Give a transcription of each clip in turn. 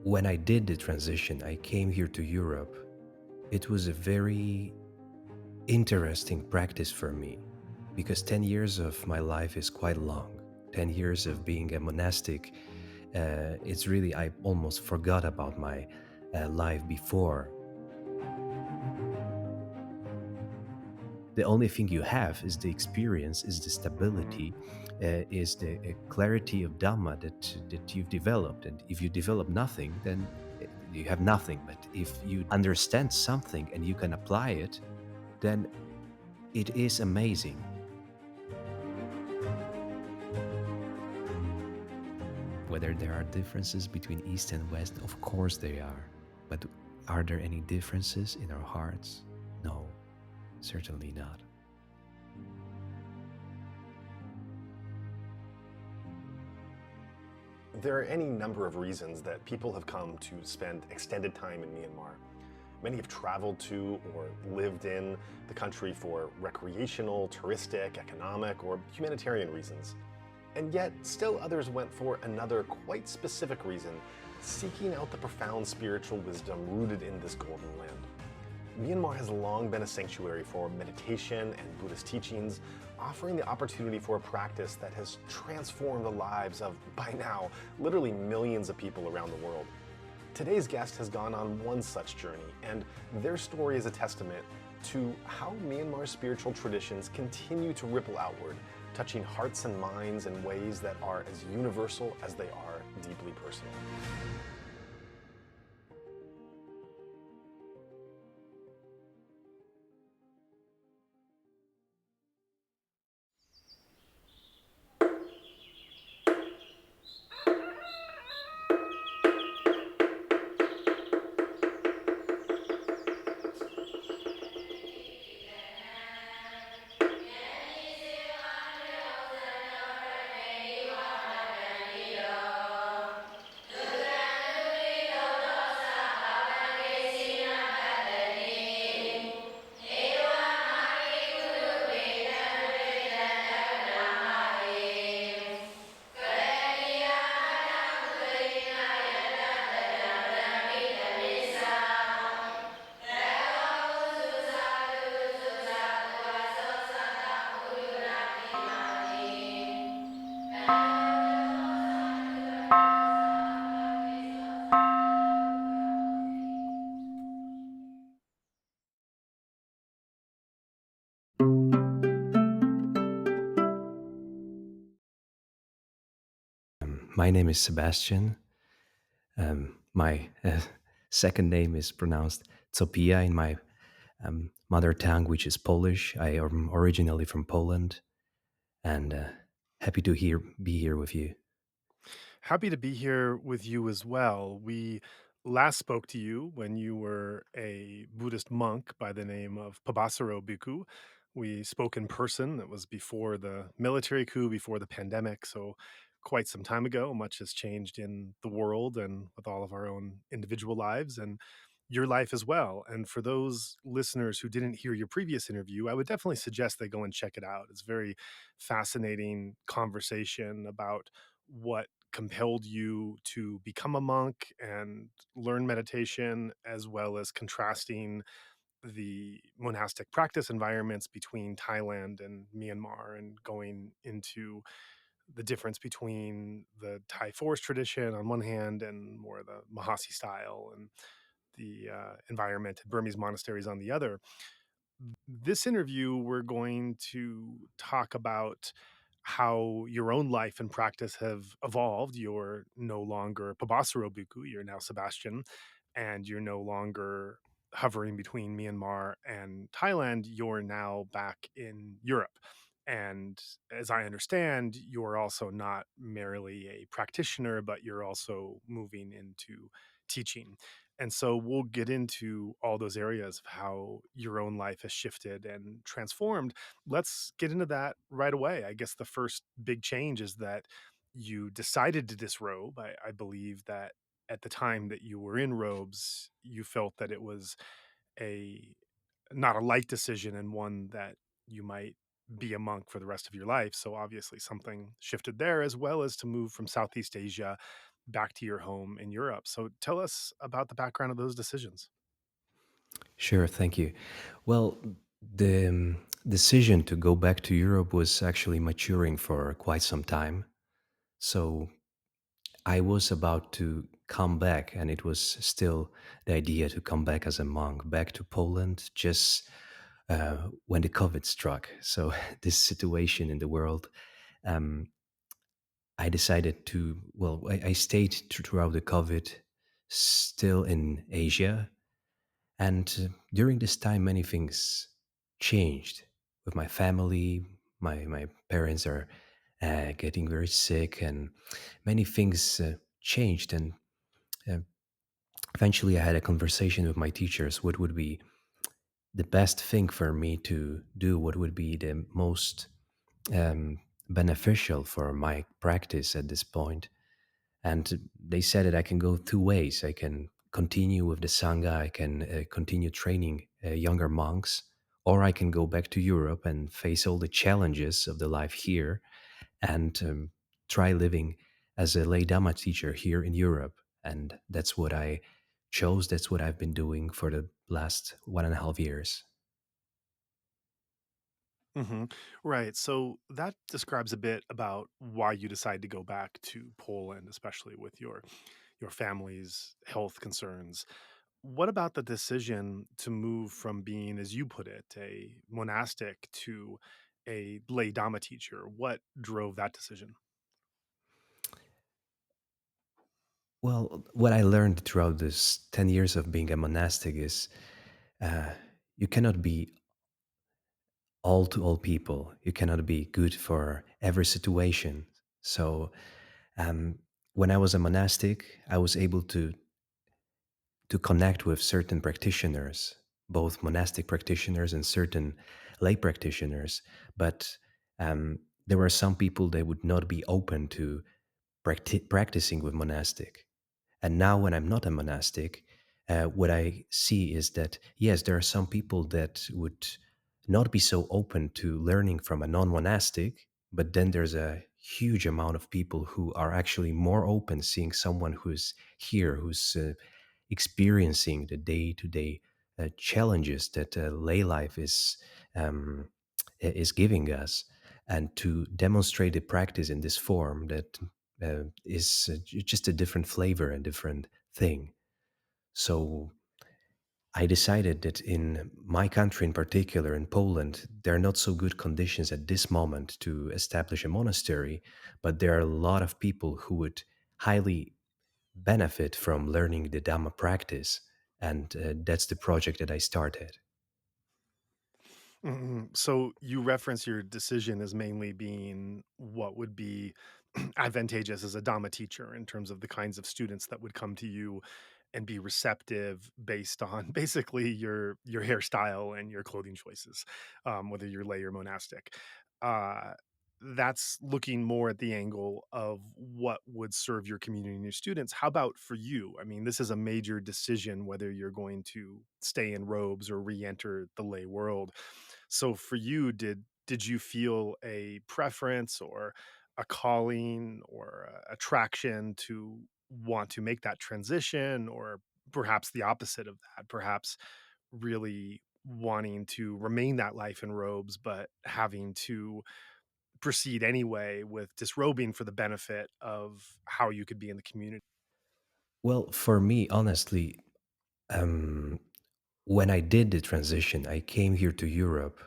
When I did the transition, I came here to Europe. It was a very interesting practice for me because 10 years of my life is quite long. 10 years of being a monastic, it's really, I almost forgot about my life before. The only thing you have is the experience, is the stability, is the clarity of Dhamma that you've developed. And if you develop nothing, then you have nothing. But if you understand something and you can apply it, then it is amazing. Whether there are differences between East and West, of course they are. But are there any differences in our hearts? No, certainly not. There are any number of reasons that people have come to spend extended time in Myanmar. Many have traveled to or lived in the country for recreational, touristic, economic, or humanitarian reasons. And yet, still others went for another quite specific reason, seeking out the profound spiritual wisdom rooted in this golden land. Myanmar has long been a sanctuary for meditation and Buddhist teachings, offering the opportunity for a practice that has transformed the lives of, by now, literally millions of people around the world. Today's guest has gone on one such journey, and their story is a testament to how Myanmar's spiritual traditions continue to ripple outward, touching hearts and minds in ways that are as universal as they are deeply personal. My name is Sebastian. My second name is pronounced Copija in my mother tongue, which is Polish. I am originally from Poland, and happy to be here with you. Happy to be here with you as well. We last spoke to you when you were a Buddhist monk by the name of Pabasaro Bhikkhu. We spoke in person. That was before the military coup, before the pandemic. So, quite some time ago. Much has changed in the world and with all of our own individual lives and your life as well. And for those listeners who didn't hear your previous interview, I would definitely suggest they go and check it out. It's a very fascinating conversation about what compelled you to become a monk and learn meditation, as well as contrasting the monastic practice environments between Thailand and Myanmar, and going into the difference between the Thai forest tradition on one hand and more the Mahasi style and the environment in Burmese monasteries on the other. This interview, we're going to talk about how your own life and practice have evolved. You're no longer Pabasaro Bhikkhu, you're now Sebastian, and you're no longer hovering between Myanmar and Thailand. You're now back in Europe. And as I understand, you're also not merely a practitioner, but you're also moving into teaching. And so we'll get into all those areas of how your own life has shifted and transformed. Let's get into that right away. I guess the first big change is that you decided to disrobe. I believe that at the time that you were in robes, you felt that it was a not a light decision and one that you might be a monk for the rest of your life. So obviously something shifted there, as well as to move from Southeast Asia back to your home in Europe. So tell us about the background of those decisions. Sure, thank you. Well, the decision to go back to Europe was actually maturing for quite some time. So I was about to come back, and it was still the idea to come back as a monk back to Poland just when the COVID struck. So, this situation in the world, um, I decided to, well, I stayed throughout the COVID still in Asia. And during this time, many things changed with my family. My parents are getting very sick, and many things changed. And uh, eventually, I had a conversation with my teachers. What would be the best thing for me to do? What would be the most beneficial for my practice at this point? And they said that I can go two ways. I can continue with the Sangha, I can continue training younger monks, or I can go back to Europe and face all the challenges of the life here and try living as a lay Dhamma teacher here in Europe. And that's what I chose. That's what I've been doing for the last 1.5 years. Hmm. Right. So that describes a bit about why you decided to go back to Poland, especially with your family's health concerns. What about the decision to move from being, as you put it, a monastic to a lay Dhamma teacher? What drove that decision? Well, what I learned throughout this 10 years of being a monastic is uh, you cannot be all to all people. You cannot be good for every situation. So, um, when I was a monastic, I was able to connect with certain practitioners, both monastic practitioners and certain lay practitioners. But there were some people that would not be open to practicing with monastic. And now, when I'm not a monastic, what I see is that, yes, there are some people that would not be so open to learning from a non monastic, but then there's a huge amount of people who are actually more open seeing someone who's here, who's experiencing the day to day challenges that lay life um, is giving us, and to demonstrate the practice in this form that is just a different flavor and different thing. So I decided that in my country, in particular, in Poland, there are not so good conditions at this moment to establish a monastery, but there are a lot of people who would highly benefit from learning the Dhamma practice. And that's the project that I started. Mhm. So you reference your decision as mainly being what would be advantageous as a Dhamma teacher in terms of the kinds of students that would come to you and be receptive based on basically your hairstyle and your clothing choices, whether you're lay or monastic. Uh, that's looking more at the angle of what would serve your community and your students. How about for you? I mean, this is a major decision whether you're going to stay in robes or re-enter the lay world. So for you, did you feel a preference or a calling or attraction to want to make that transition, or perhaps the opposite of that, perhaps really wanting to remain that life in robes but having to proceed anyway with disrobing for the benefit of how you could be in the community? Well, for me, honestly, um, when I did the transition, I came here to Europe.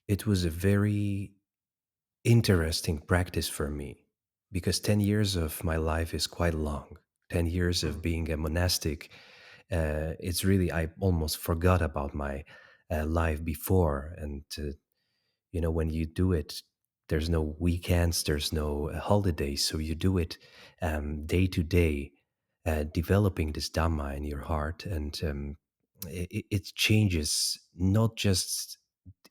It was a very interesting practice for me because 10 years of my life is quite long. 10 years of Mm. being a monastic, it's really, I almost forgot about my life before. And when you do it, there's no weekends, there's no holidays, so you do it day to day, developing this dhamma in your heart. And it changes, not just,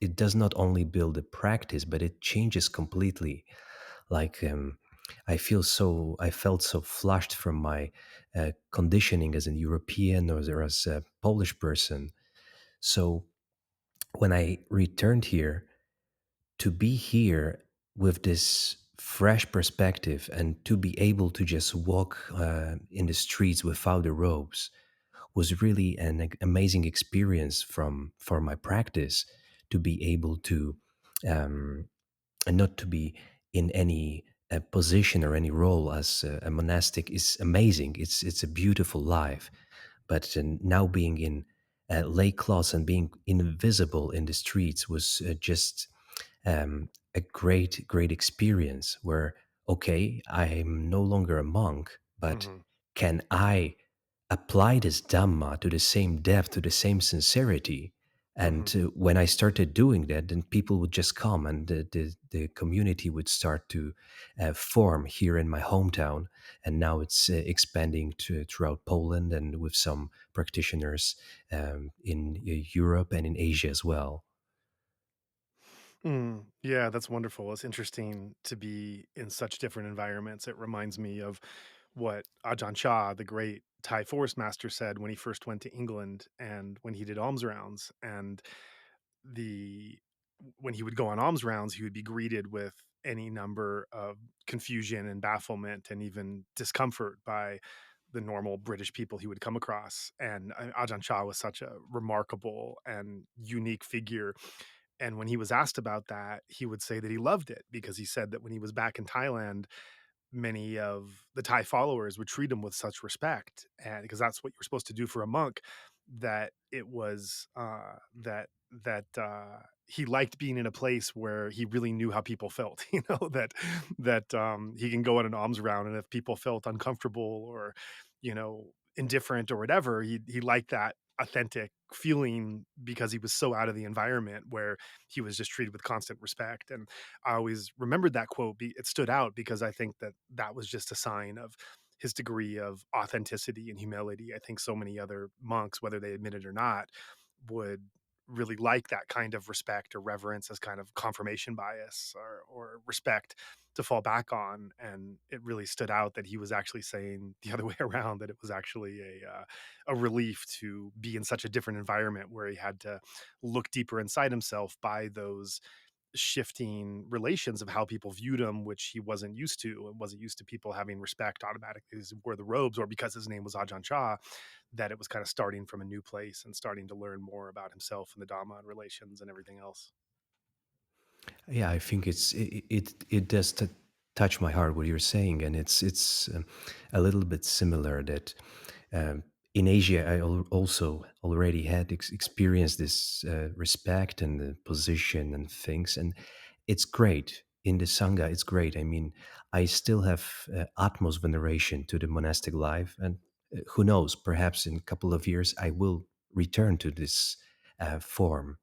it does not only build a practice, but it changes completely. Like, I felt so flushed from my conditioning as a European or as a Polish person. So when I returned here, to be here with this fresh perspective, and to be able to just walk in the streets without the robes was really an amazing experience from for my practice, to be able to and not to be in any position or any role as a monastic is amazing. It's a beautiful life, but now being in lay cloths and being invisible in the streets was just a great experience where, okay, I'm no longer a monk, but Mhm. can I apply this Dhamma to the same depth, to the same sincerity? And Mhm. when I started doing that, then people would just come, and the community would start to form here in my hometown. And now it's expanding throughout Poland, and with some practitioners in Europe and in Asia as well. Mm, yeah, that's wonderful. It's interesting to be in such different environments. It reminds me of what Ajahn Chah, the great Thai forest master, said when he first went to England and when he did alms rounds. And the when he would go on alms rounds, he would be greeted with any number of confusion and bafflement and even discomfort by the normal British people he would come across. And Ajahn Chah was such a remarkable and unique figure. And when he was asked about that, he would say that he loved it because he said that when he was back in Thailand, many of the Thai followers would treat him with such respect, and because that's what you're supposed to do for a monk, that it was he liked being in a place where he really knew how people felt. You know that he can go on an alms round, and if people felt uncomfortable or indifferent or whatever, he liked that authentic feeling because he was so out of the environment where he was just treated with constant respect. And I always remembered that quote. It stood out because I think that that was just a sign of his degree of authenticity and humility. I think so many other monks, whether they admit it or not, would really like that kind of respect or reverence as kind of confirmation bias or respect to fall back on. And it really stood out that he was actually saying the other way around, that it was actually a relief to be in such a different environment where he had to look deeper inside himself by those shifting relations of how people viewed him, which he wasn't used to, and wasn't used to people having respect automatically as he wore the robes, or because his name was Ajahn Chah, that it was kind of starting from a new place and starting to learn more about himself and the Dhamma and relations and everything else. Yeah, I think it does touch my heart what you're saying, and it's a little bit similar that um, in Asia I also already had experienced this respect and the position and things, and it's great in the sangha. It's great. I mean, I still have utmost veneration to the monastic life, and who knows? Perhaps in a couple of years I will return to this form,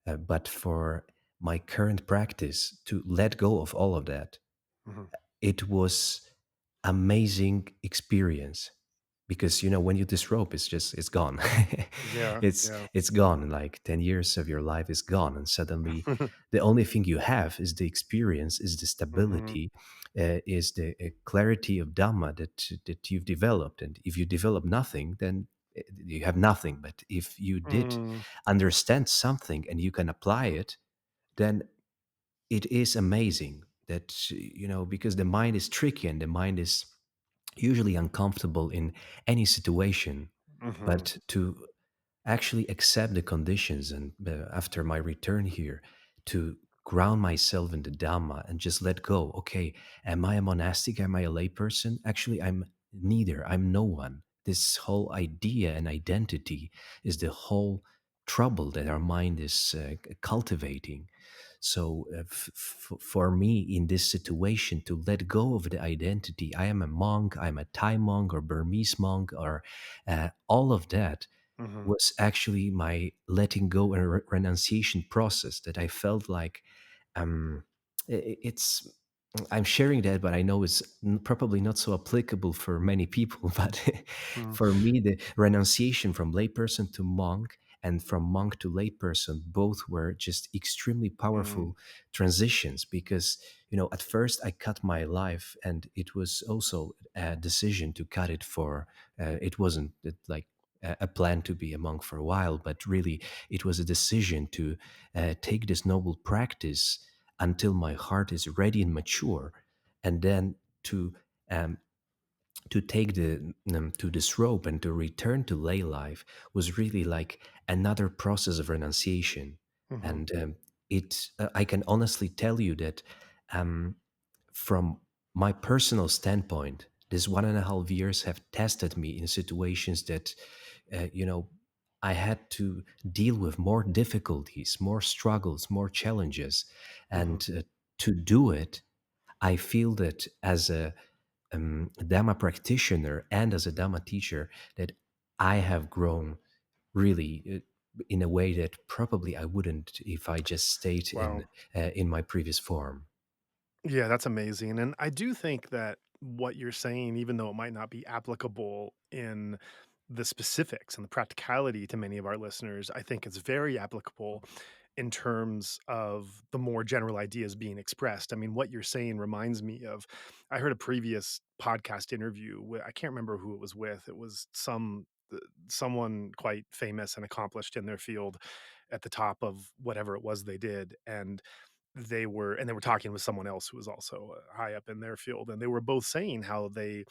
but for my current practice, to let go of all of that, Mhm. it was amazing experience, because when you disrobe, it's gone. Yeah, it's yeah. it's gone. Like 10 years of your life is gone, and suddenly the only thing you have is the experience, is the Mhm. stability, is the clarity of Dhamma that you've developed. And if you develop nothing, then you have nothing. But if you did Mm, understand something and you can apply mhm, it, then it is amazing that, because the mind is tricky, and the mind is usually uncomfortable in any situation. mhm, But to actually accept the conditions, and after my return here, to ground myself in the Dhamma and just let go. Okay, am I a monastic? Am I a layperson? Actually, I'm neither. I'm no one. This whole idea and identity is the whole trouble that our mind is cultivating. So, for me in this situation, to let go of the identity, I am a monk, I'm a Thai monk or Burmese monk, or all of that, mhm, was actually my letting go and renunciation process, that I felt like, um, it's I'm sharing that, but I know it's probably not so applicable for many people. But mhm, for me, the renunciation from layperson to monk, and from monk to layperson, both were just extremely mhm, powerful transitions, because at first I cut my life, and it was also a decision to cut it for. It wasn't like a plan to be a monk for a while, but really it was a decision to take this noble practice until my heart is ready and mature. and then to um, to take the to disrobe and to return to lay life was really like another process of renunciation. Hmm. And I can honestly tell you that um, from my personal standpoint, this 1.5 years have tested me in situations that I had to deal with more difficulties, more struggles, more challenges. Hmm. And to do it, I feel that as a Dhamma practitioner and as a Dhamma teacher, that I have grown really in a way that probably I wouldn't if I just stayed Wow. in my previous form. Yeah, that's amazing. And I do think that what you're saying, even though it might not be applicable in the specifics and the practicality to many of our listeners, I think it's very applicable in terms of the more general ideas being expressed. I mean, what you're saying reminds me of, I heard a previous podcast interview with, I can't remember who it was with. It was someone quite famous and accomplished in their field at the top of whatever it was they did. And they were talking with someone else who was also high up in their field, and they were both saying how they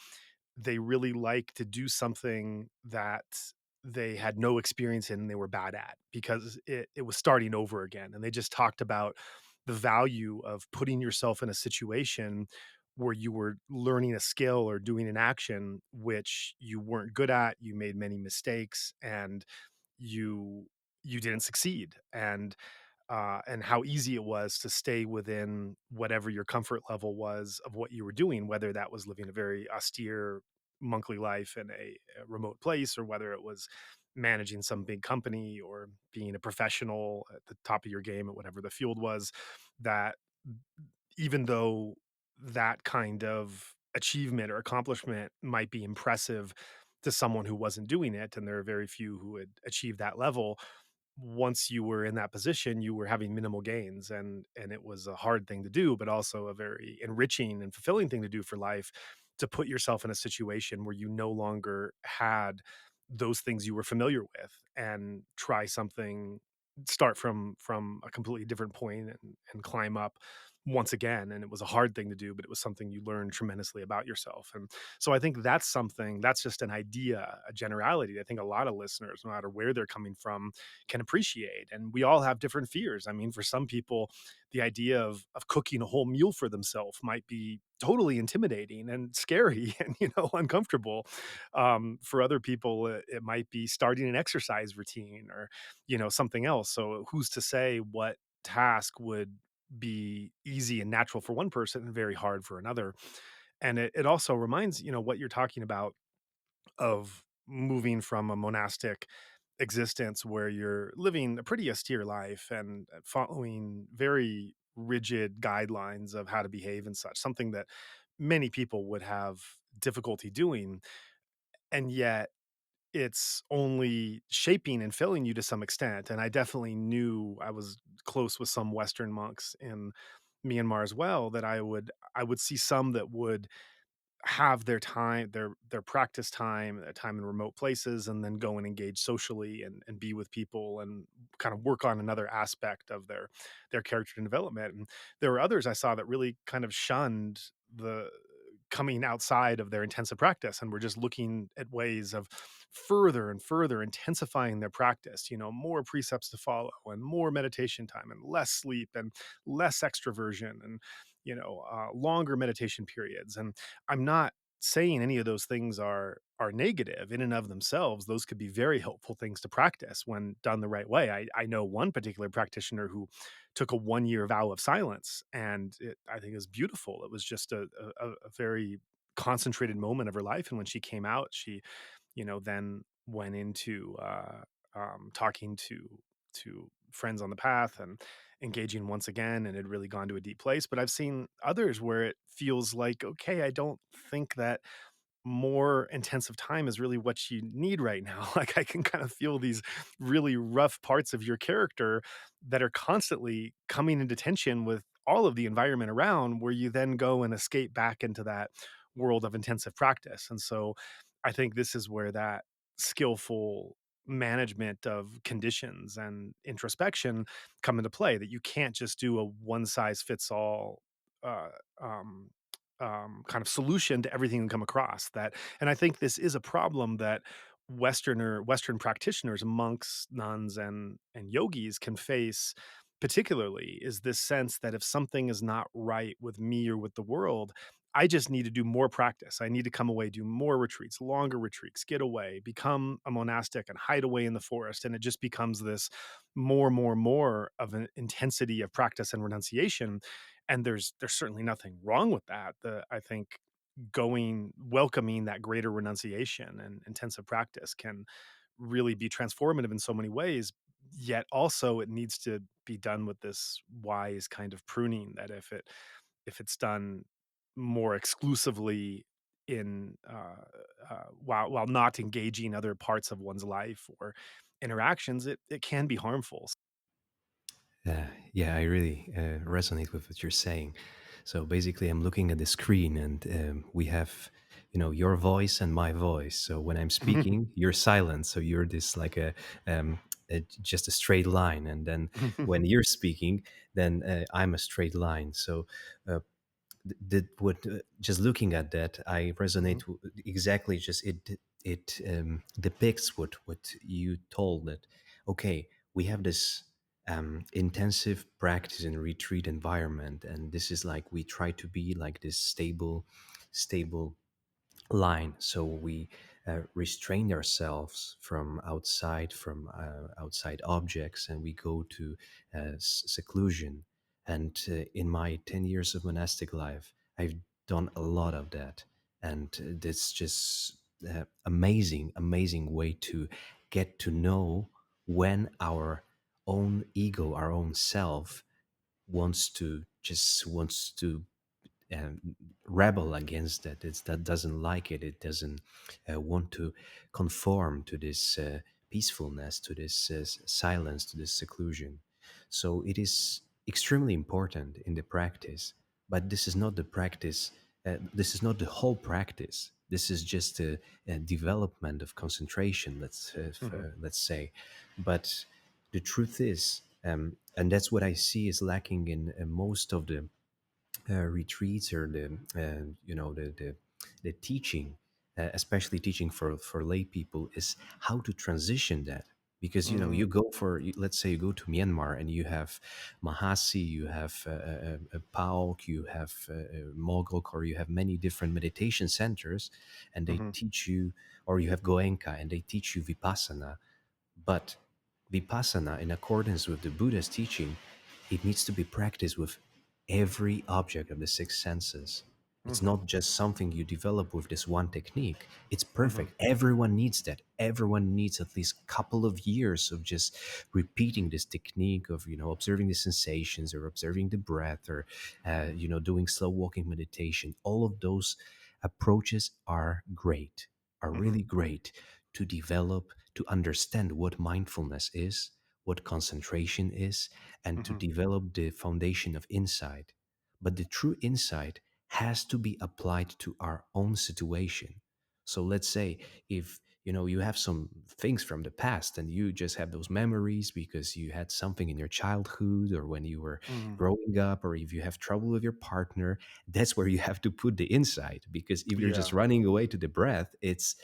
really like to do something that they had no experience in and they were bad at, because it was starting over again. And they just talked about the value of putting yourself in a situation where you were learning a skill or doing an action which you weren't good at, you made many mistakes, and you you didn't succeed. And how easy it was to stay within whatever your comfort level was of what you were doing, whether that was living a very austere monkly life in a remote place, or whether it was managing some big company or being a professional at the top of your game at whatever the field was. That even though that kind of achievement or accomplishment might be impressive to someone who wasn't doing it, and there are very few who had achieved that level, once you were in that position, you were having minimal gains, and it was a hard thing to do, but also a very enriching and fulfilling thing to do for life, to put yourself in a situation where you no longer had those things you were familiar with, and try something, start from a completely different point, and climb up once again. And it was a hard thing to do, but it was something you learned tremendously about yourself. And so I think that's something, that's just an idea, a generality I think a lot of listeners, no matter where they're coming from, can appreciate. And we all have different fears. I mean, for some people, the idea of cooking a whole meal for themselves might be totally intimidating and scary and uncomfortable. For other people, it might be starting an exercise routine, or something else. So who's to say what task would be easy and natural for one person and very hard for another? And it also reminds, what you're talking about, of moving from a monastic existence where you're living a pretty austere life and following very rigid guidelines of how to behave and such, something that many people would have difficulty doing. And yet it's only shaping and filling you to some extent. And I definitely knew, I was close with some Western monks in Myanmar as well, that I would see some that would have their time, their practice time, their time in remote places, and then go and engage socially, and be with people, and kind of work on another aspect of their character development. And there were others I saw that really kind of shunned the coming outside of their intensive practice, and were just looking at ways of further and further intensifying their practice, more precepts to follow, and more meditation time, and less sleep, and less extroversion, and longer meditation periods. And I'm not saying any of those things are negative in and of themselves. Those could be very helpful things to practice when done the right way. I know one particular practitioner who took a 1 year vow of silence, and I think is beautiful. It was just a very concentrated moment of her life. And when she came out, she then went into talking to friends on the path, and engaging once again, and had really gone to a deep place. But I've seen others where it feels like, okay, I don't think that more intensive time is really what you need right now. Like, I can kind of feel these really rough parts of your character that are constantly coming into tension with all of the environment around, where you then go and escape back into that world of intensive practice. And so I think this is where that skillful management of conditions and introspection come into play, that you can't just do a one size fits all uh, um, kind of solution to everything we come across. That, and I think this is a problem that Western practitioners, monks, nuns, and yogis can face. Particularly, is this sense that if something is not right with me or with the world, I just need to do more practice. I need to come away, do more retreats, longer retreats, get away, become a monastic and hide away in the forest. And it just becomes this more of an intensity of practice and renunciation. And there's certainly nothing wrong with that. I think welcoming that greater renunciation and intensive practice can really be transformative in so many ways. Yet also it needs to be done with this wise kind of pruning, that if it's done more exclusively in while not engaging other parts of one's life or interactions, it can be harmful. Yeah, I really resonate with what you're saying. So basically, I'm looking at the screen, and we have, your voice and my voice. So when I'm speaking, you're silent. So you're this like just a straight line, and then when you're speaking, then I'm a straight line. So uh, that would just looking at that, I resonate exactly. Just it depicts what you told, that okay, we have this intensive practice in retreat environment, and this is like we try to be like this stable line. So we restrain ourselves from outside objects, and we go to seclusion. And in my 10 years of monastic life, I've done a lot of that. And it's just amazing way to get to know when our own ego, our own self, wants to rebel against that. That doesn't like it. It doesn't want to conform to this peacefulness, to this silence, to this seclusion. So it is extremely important in the practice, but this is not the practice. This is not the whole practice. This is just a development of concentration. Let's say, but the truth is, and that's what I see is lacking in most of the retreats, or the teaching, especially teaching for lay people, is how to transition that. Because you go let's say you go to Myanmar, and you have Mahasi, you have Paok, you have Mogok, or you have many different meditation centers, and they teach you, or you have Goenka, and they teach you Vipassana. But Vipassana, in accordance with the Buddha's teaching, it needs to be practiced with every object of the six senses. It's Mhm, not just something you develop with this one technique. It's mhm, perfect. Everyone needs that. Everyone needs at least a couple of years of just repeating this technique of, observing the sensations, or observing the breath, or, doing slow walking meditation. All of those approaches are great, are mhm, really great to develop, to understand what mindfulness is, what concentration is, and to mhm, develop the foundation of insight. But the true insight has to be applied to our own situation. So let's say if you have some things from the past, and you just have those memories because you had something in your childhood, or when you were mhm. growing up, or if you have trouble with your partner, that's where you have to put the insight. Because if you're just Yeah, running away to the breath, it's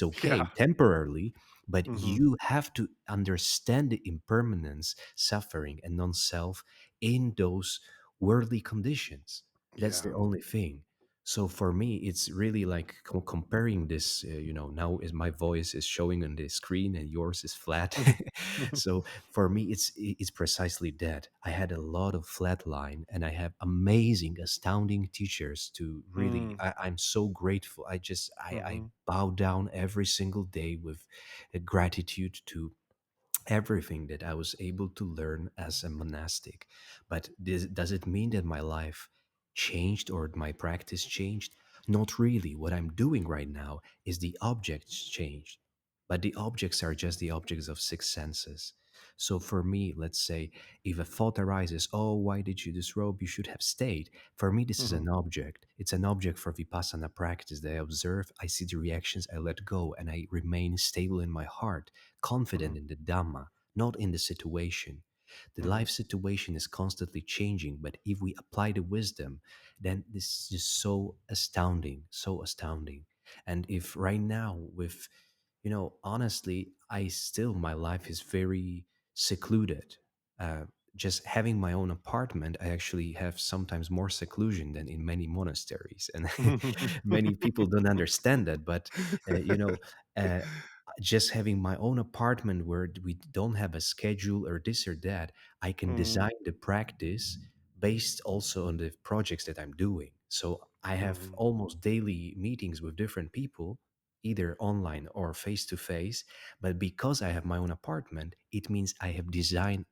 okay yeah, temporarily, but mhm, you have to understand the impermanence, suffering, and non-self in those worldly conditions. That's the yeah. only thing. So for me, it's really like comparing this. Now is my voice is showing on the screen, and yours is flat. So for me, it's precisely that. I had a lot of flat line, and I have amazing, astounding teachers to really. Mm, I'm so grateful. I mhm, bow down every single day with gratitude to everything that I was able to learn as a monastic. But does it mean that my life changed, or my practice changed? Not really. What I'm doing right now is the objects changed, but the objects are just the objects of six senses. So for me, let's say if a thought arises, oh, why did you disrobe? You should have stayed. For me, this is mhm, an object. It's an object for Vipassana practice that I observe, I see the reactions, I let go, and I remain stable in my heart, confident mhm, in the Dhamma, not in the situation. The Mm-hmm. life situation is constantly changing, but if we apply the wisdom, then this is just so astounding, so astounding. And if right now, with, honestly, I still, my life is very secluded. Uh, just having my own apartment, I actually have sometimes more seclusion than in many monasteries. And many people don't understand that. But, uh, just having my own apartment where we don't have a schedule or this or that, I can Mm, design the practice based also on the projects that I'm doing. So I have mhm, almost daily meetings with different people, either online or face to face. But because I have my own apartment, it means I have designed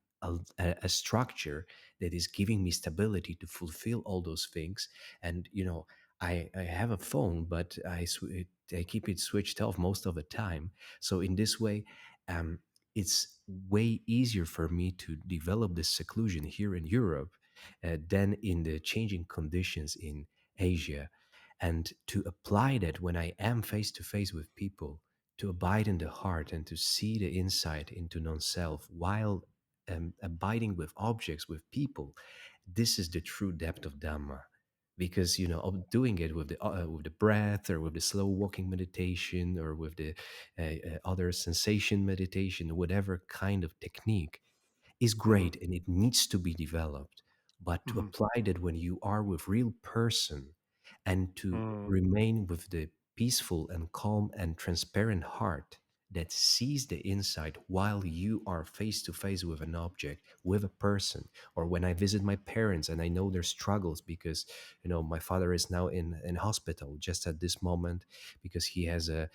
a structure that is giving me stability to fulfill all those things. And, I have a phone, but I keep it switched off most of the time. So in this way, um, it's way easier for me to develop this seclusion here in Europe than in the changing conditions in Asia. And to apply that when I am face to face with people, to abide in the heart and to see the insight into non-self while abiding with objects, with people, this is the true depth of Dhamma. Because of doing it with the breath, or with the slow walking meditation, or with the other sensation meditation, whatever kind of technique, is mhm, great and it needs to be developed. But to mhm, apply that when you are with real person, and to mm, remain with the peaceful and calm and transparent heart that sees the insight while you are face to face with an object, with a person. Or when I visit my parents and I know their struggles, because my father is now in hospital just at this moment, because he has a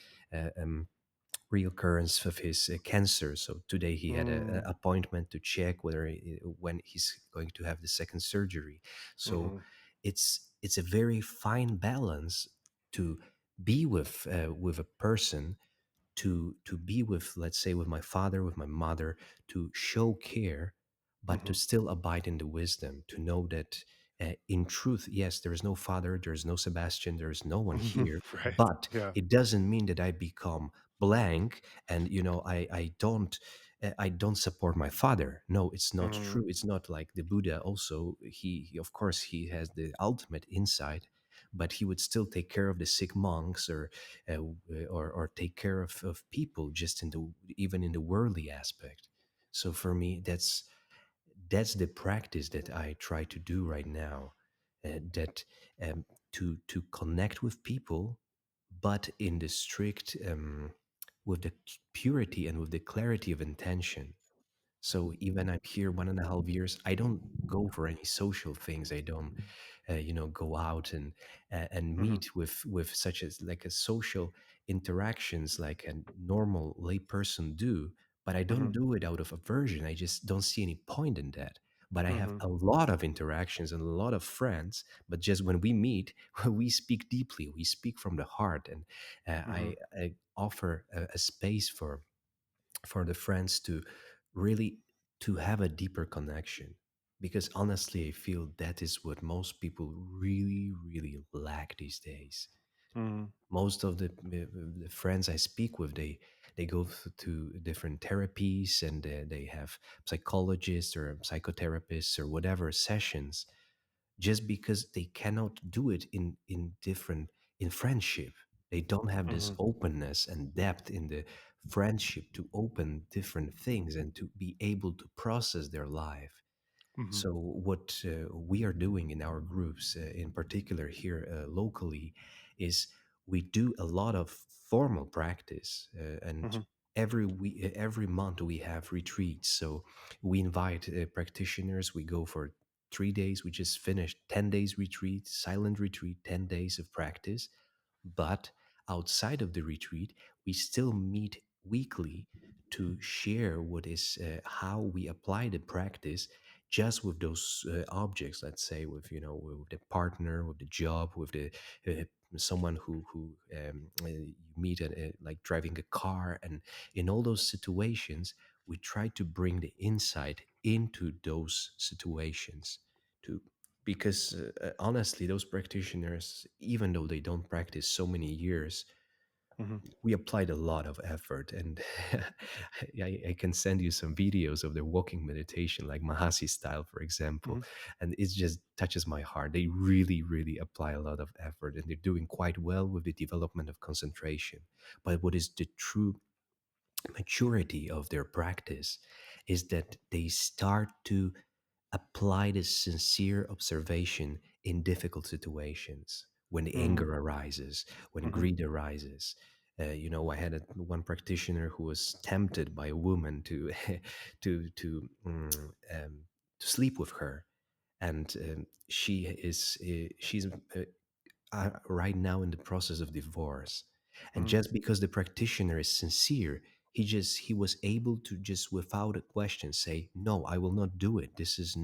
reoccurrence of his cancer. So today he had a mm, appointment to check when he's going to have the second surgery. So mhm, it's a very fine balance to be with a person, to be with, let's say, with my father, with my mother, to show care, but to mhm. still abide in the wisdom, to know that in truth, yes, there is no father, there is no Sebastian, there is no one here, Right. but Yeah. it doesn't mean that I become blank, and I don't support my father. No, it's not Mm, true. It's not like the Buddha. Also, of course he has the ultimate insight, but he would still take care of the sick monks, or take care of people, just in the even in the worldly aspect. So for me, that's the practice that I try to do right now, that to connect with people, but in the strict with the purity and with the clarity of intention. So even I'm here 1.5 years, I don't go for any social things. I don't, go out and mhm, meet with such as like a social interactions like a normal layperson do. But I don't mhm, do it out of aversion. I just don't see any point in that. But I have mhm, a lot of interactions and a lot of friends. But just when we meet, we speak deeply. We speak from the heart, and mhm, I offer a space for the friends to really to have a deeper connection, because honestly I feel that is what most people really really lack these days. mhm, Most of the friends I speak with, they go to different therapies, and they have psychologists or psychotherapists or whatever sessions, just because they cannot do it in friendship. They don't have this mhm, openness and depth in the friendship to open different things and to be able to process their life. mhm, So what we are doing in our groups, in particular here locally, is we do a lot of formal practice, and mhm, every month we have retreats. So we invite practitioners. We go for 3 days. We just finished 10 days retreat, silent retreat, 10 days of practice. But outside of the retreat, we still meet weekly to share what is how we apply the practice, just with those objects. Let's say with the partner, with the job, with the someone who you meet at like driving a car, and in all those situations, we try to bring the insight into those situations, to because honestly, those practitioners, even though they don't practice so many years, Mhm. We applied a lot of effort, and I can send you some videos of their walking meditation, like Mahasi style, for example, Mhm. and it just touches my heart. They really, really apply a lot of effort, and they're doing quite well with the development of concentration. But what is the true maturity of their practice is that they start to apply this sincere observation in difficult situations when Mm. anger arises, when Mhm. greed arises. I had one practitioner who was tempted by a woman to to sleep with her, and she's right now in the process of divorce. And Mhm. just because the practitioner is sincere, he was able to just without a question say, no, I will not do it. This is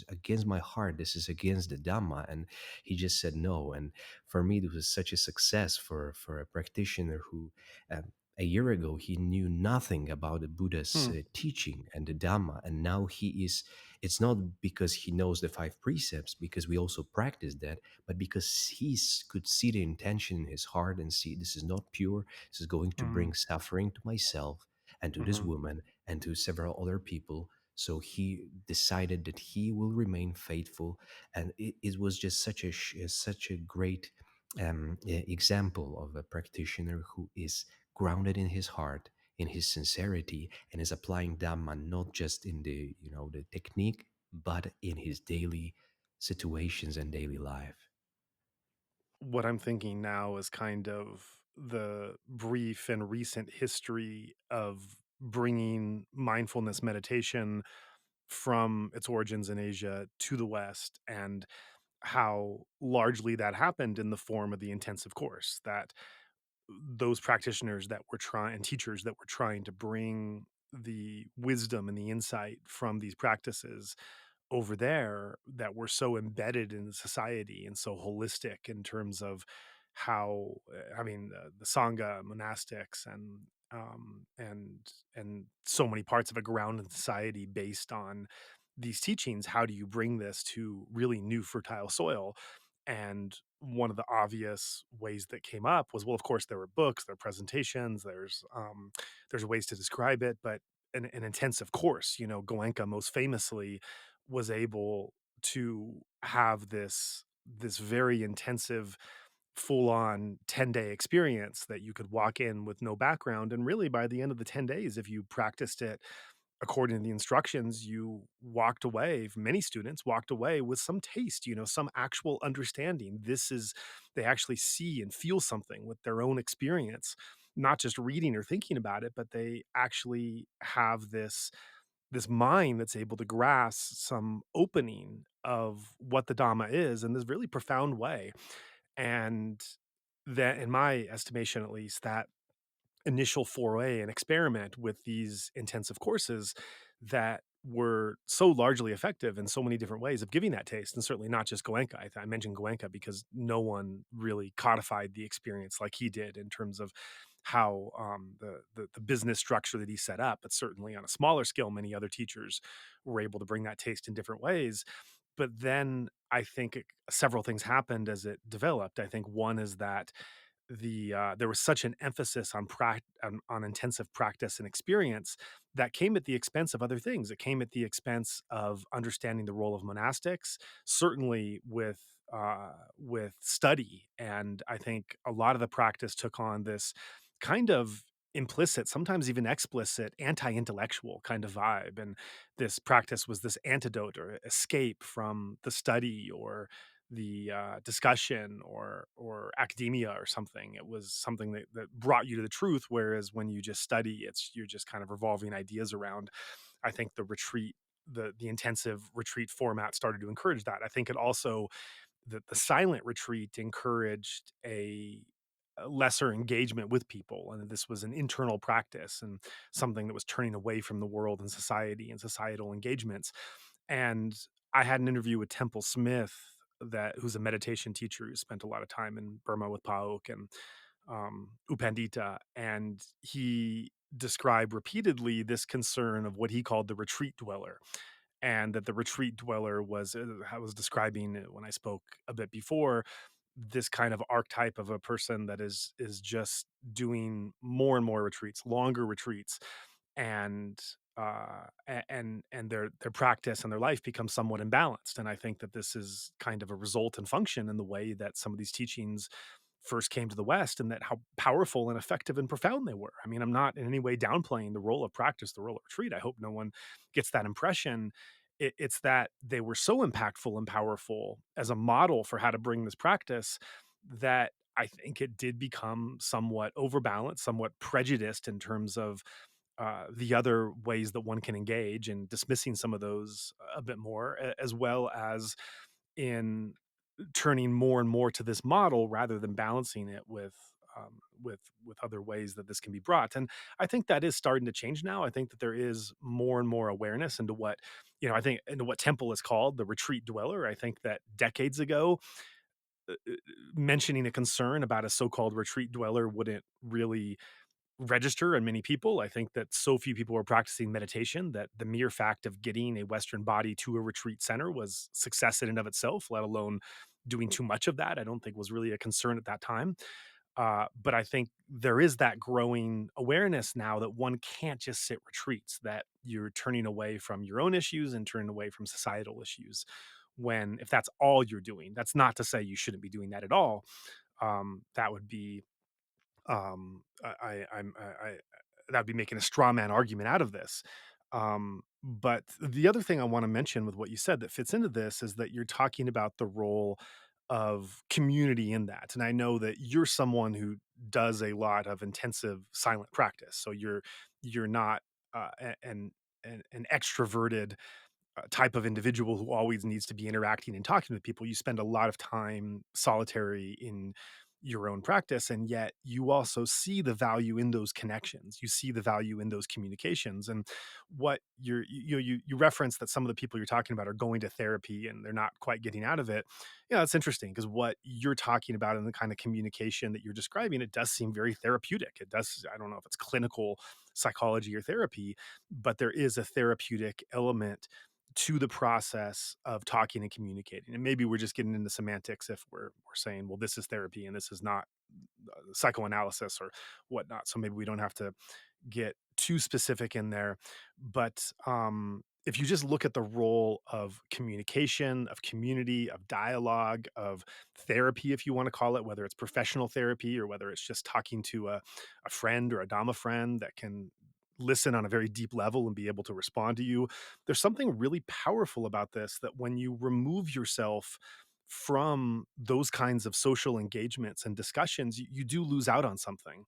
against my heart, this is against the Dhamma. And he just said no. And for me, it was such a success for a practitioner who a year ago he knew nothing about the Buddha's Hmm. teaching and the Dhamma, and now he is. It's not because he knows the five precepts, because we also practice that, but because could see the intention in his heart and see this is not pure. This is going to Mm. bring suffering to myself and to this Mhm. woman and to several other people. So he decided that he will remain faithful, and it was just such a great example of a practitioner who is grounded in his heart, in his sincerity, and is applying Dhamma not just in the technique, but in his daily situations and daily life. What I'm thinking now is kind of the brief and recent history of bringing mindfulness meditation from its origins in Asia to the West, and how largely that happened in the form of the intensive course. That those practitioners that were trying and teachers that were trying to bring the wisdom and the insight from these practices over there, that were so embedded in society and so holistic in terms of how I mean the sangha, monastics, and so many parts of a grounded society based on these teachings. How do you bring this to really new fertile soil? And one of the obvious ways that came up was, well, of course there were books, there are presentations, there's ways to describe it, but an intensive course, Goenka most famously was able to have this very intensive, full on 10-day experience that you could walk in with no background. And really, by the end of the 10 days, if you practiced it according to the instructions, you walked away, many students walked away with some taste, some actual understanding. They actually see and feel something with their own experience, not just reading or thinking about it, but they actually have this mind that's able to grasp some opening of what the Dhamma is in this really profound way. And that, in my estimation at least, that initial foray and experiment with these intensive courses that were so largely effective in so many different ways of giving that taste, and certainly not just Goenka. I mentioned Goenka because no one really codified the experience like he did in terms of how the business structure that he set up. But certainly on a smaller scale, many other teachers were able to bring that taste in different ways. But then I think several things happened as it developed. I think one is that there was such an emphasis on on intensive practice and experience that came at the expense of other things. It came at the expense of understanding the role of monastics, certainly with study. And I think a lot of the practice took on this kind of implicit, sometimes even explicit, anti-intellectual kind of vibe. And this practice was this antidote or escape from the study or the discussion or academia or something. It was something that brought you to the truth. Whereas when you just study, you're just kind of revolving ideas around. I think the intensive retreat format started to encourage that. I think it also the silent retreat encouraged a lesser engagement with people, and this was an internal practice and something that was turning away from the world and society and societal engagements. And I had an interview with Temple Smith, who's a meditation teacher who spent a lot of time in Burma with PAOK and Upandita, and he described repeatedly this concern of what he called the retreat dweller, and that the retreat dweller was I was describing it when I spoke a bit before, this kind of archetype of a person that is just doing more and more retreats, longer retreats, and and their practice and their life becomes somewhat imbalanced. And I think that this is kind of a result and function in the way that some of these teachings first came to the West, and that how powerful and effective and profound they were. I mean, I'm not in any way downplaying the role of practice, the role of retreat. I hope no one gets that impression. It's that they were so impactful and powerful as a model for how to bring this practice, that I think it did become somewhat overbalanced, somewhat prejudiced in terms of the other ways that one can engage, and dismissing some of those a bit more, as well as in turning more and more to this model rather than balancing it with other ways that this can be brought. And I think that is starting to change now. I think that there is more and more awareness into what, I think into what temple is called the retreat dweller. I think that decades ago, mentioning a concern about a so-called retreat dweller wouldn't really register in many people. I think that so few people were practicing meditation that the mere fact of getting a Western body to a retreat center was success in and of itself, let alone doing too much of that. I don't think was really a concern at that time. But I think there is that growing awareness now that one can't just sit retreats, that you're turning away from your own issues and turning away from societal issues. When, if that's all you're doing, that's not to say you shouldn't be doing that at all. That would be I that'd be making a straw man argument out of this. But the other thing I want to mention with what you said that fits into this is that you're talking about the role of community in that. And I know that you're someone who does a lot of intensive silent practice. So you're not an extroverted type of individual who always needs to be interacting and talking with people. You spend a lot of time solitary in your own practice, and yet you also see the value in those connections. You see the value in those communications. And what you reference that some of the people you're talking about are going to therapy and they're not quite getting out of it. Yeah, that's interesting, because what you're talking about and the kind of communication that you're describing, it does seem very therapeutic. It does. I don't know if it's clinical psychology or therapy, but there is a therapeutic element to the process of talking and communicating. And maybe we're just getting into semantics if we're saying, well, this is therapy and this is not psychoanalysis or whatnot. So maybe we don't have to get too specific in there. But if you just look at the role of communication, of community, of dialogue, of therapy, if you want to call it, whether it's professional therapy or whether it's just talking to a friend or a Dhamma friend that can listen on a very deep level and be able to respond to you, there's something really powerful about this, that when you remove yourself from those kinds of social engagements and discussions, you do lose out on something,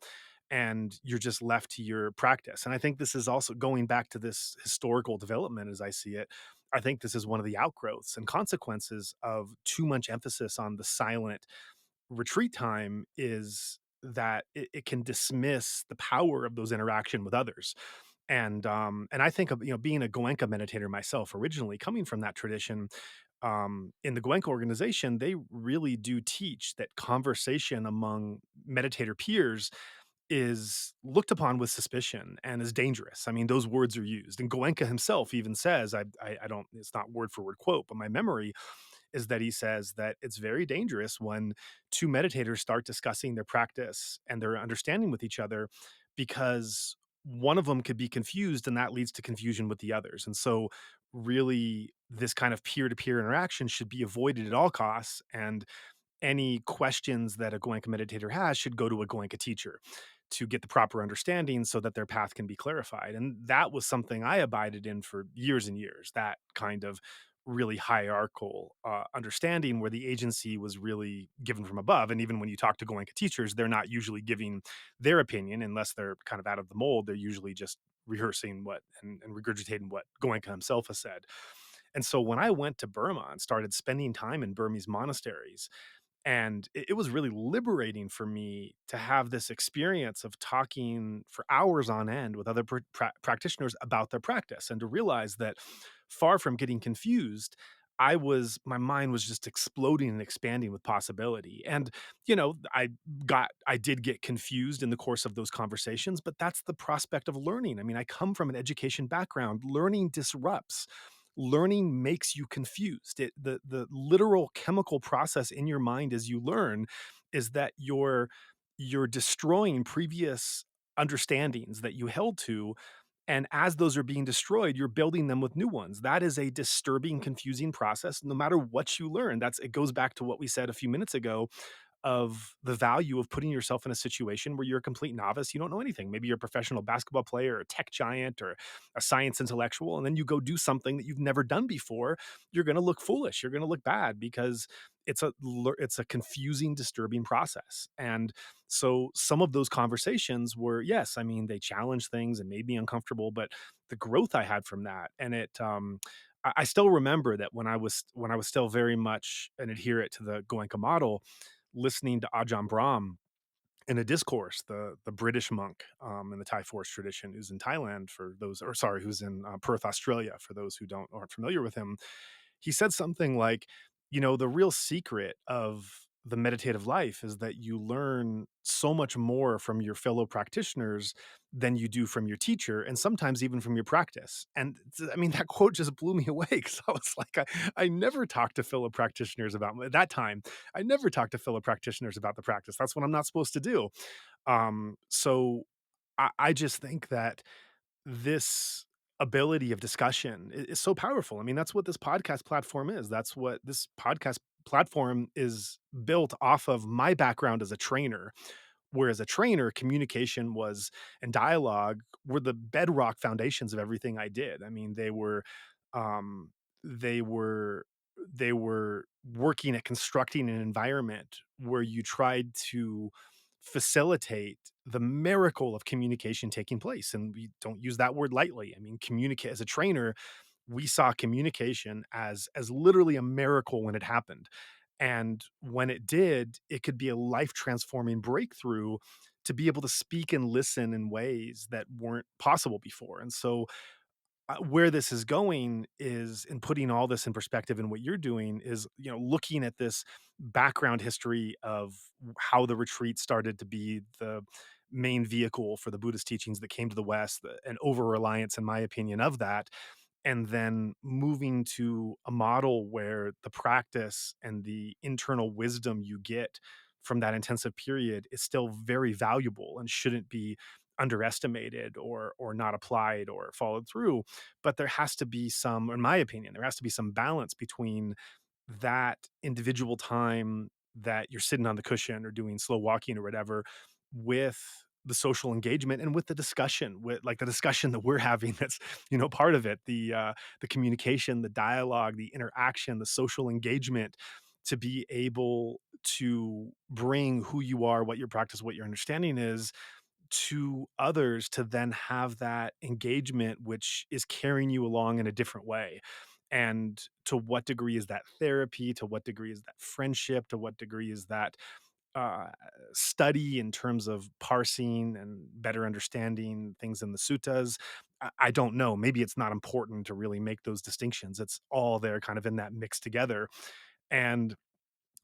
and you're just left to your practice. And I think this is also going back to this historical development as I see it. I think this is one of the outgrowths and consequences of too much emphasis on the silent retreat time, is that it can dismiss the power of those interaction with others. And I think of, being a Goenka meditator myself, originally coming from that tradition, in the Goenka organization, they really do teach that conversation among meditator peers is looked upon with suspicion and is dangerous. I mean, those words are used. And Goenka himself even says, I don't, it's not word for word quote, but my memory is that he says that it's very dangerous when two meditators start discussing their practice and their understanding with each other, because one of them could be confused and that leads to confusion with the others. And so really this kind of peer-to-peer interaction should be avoided at all costs, and any questions that a Goenka meditator has should go to a Goenka teacher to get the proper understanding so that their path can be clarified. And that was something I abided in for years and years, that kind of really hierarchical understanding where the agency was really given from above. And even when you talk to Goenka teachers, they're not usually giving their opinion unless they're kind of out of the mold. They're usually just rehearsing what and regurgitating what Goenka himself has said. And so when I went to Burma and started spending time in Burmese monasteries, and it was really liberating for me to have this experience of talking for hours on end with other practitioners about their practice, and to realize that, far from getting confused, my mind was just exploding and expanding with possibility. And, I did get confused in the course of those conversations, but that's the prospect of learning. I mean, I come from an education background. Learning disrupts. learning makes you confused. The literal chemical process in your mind as you learn is that you're destroying previous understandings that you held to, and as those are being destroyed, you're building them with new ones. That is a disturbing, confusing process no matter what you learn. That's it goes back to what we said a few minutes ago of the value of putting yourself in a situation where you're a complete novice. You don't know anything. Maybe you're a professional basketball player, or a tech giant, or a science intellectual, and then you go do something that you've never done before. You're going to look foolish. You're going to look bad because it's a confusing, disturbing process. And so some of those conversations were, yes, I mean, they challenged things and made me uncomfortable, but the growth I had from that, and I still remember that when I was still very much an adherent to the Goenka model, listening to Ajahn Brahm in a discourse, the British monk in the Thai forest tradition, who's in Thailand for those, or sorry, who's in Perth, Australia, for those who aren't familiar with him. He said something like, the real secret of the meditative life is that you learn so much more from your fellow practitioners than you do from your teacher, and sometimes even from your practice. And I mean, that quote just blew me away because I was like, I never talked to fellow practitioners about at that time. I never talked to fellow practitioners about the practice. That's what I'm not supposed to do. So I just think that this ability of discussion is so powerful. I mean, that's what this podcast platform is. That's what this podcast platform is built off of my background as a trainer. Whereas a trainer, communication was and dialogue were the bedrock foundations of everything I did. I mean, um, they were they were working at constructing an environment where you tried to facilitate the miracle of communication taking place. And we don't use that word lightly. I mean, communicate as a trainer, we saw communication as literally a miracle when it happened. And when it did, it could be a life transforming breakthrough to be able to speak and listen in ways that weren't possible before. And so where this is going is in putting all this in perspective, and what you're doing is, looking at this background history of how the retreat started to be the main vehicle for the Buddhist teachings that came to the West, an over reliance, in my opinion, of that, and then moving to a model where the practice and the internal wisdom you get from that intensive period is still very valuable and shouldn't be underestimated or not applied or followed through. But there has to be some, in my opinion, there has to be some balance between that individual time that you're sitting on the cushion or doing slow walking or whatever, with the social engagement and with the discussion, with like the discussion that we're having, that's part of it, the communication, the dialogue, the interaction, the social engagement, to be able to bring who you are, what your practice, what your understanding is, to others, to then have that engagement which is carrying you along in a different way. And to what degree is that therapy? To what degree is that friendship? To what degree is that uh, study in terms of parsing and better understanding things in the suttas? I don't know. Maybe it's not important to really make those distinctions. It's all there kind of in that mix together. And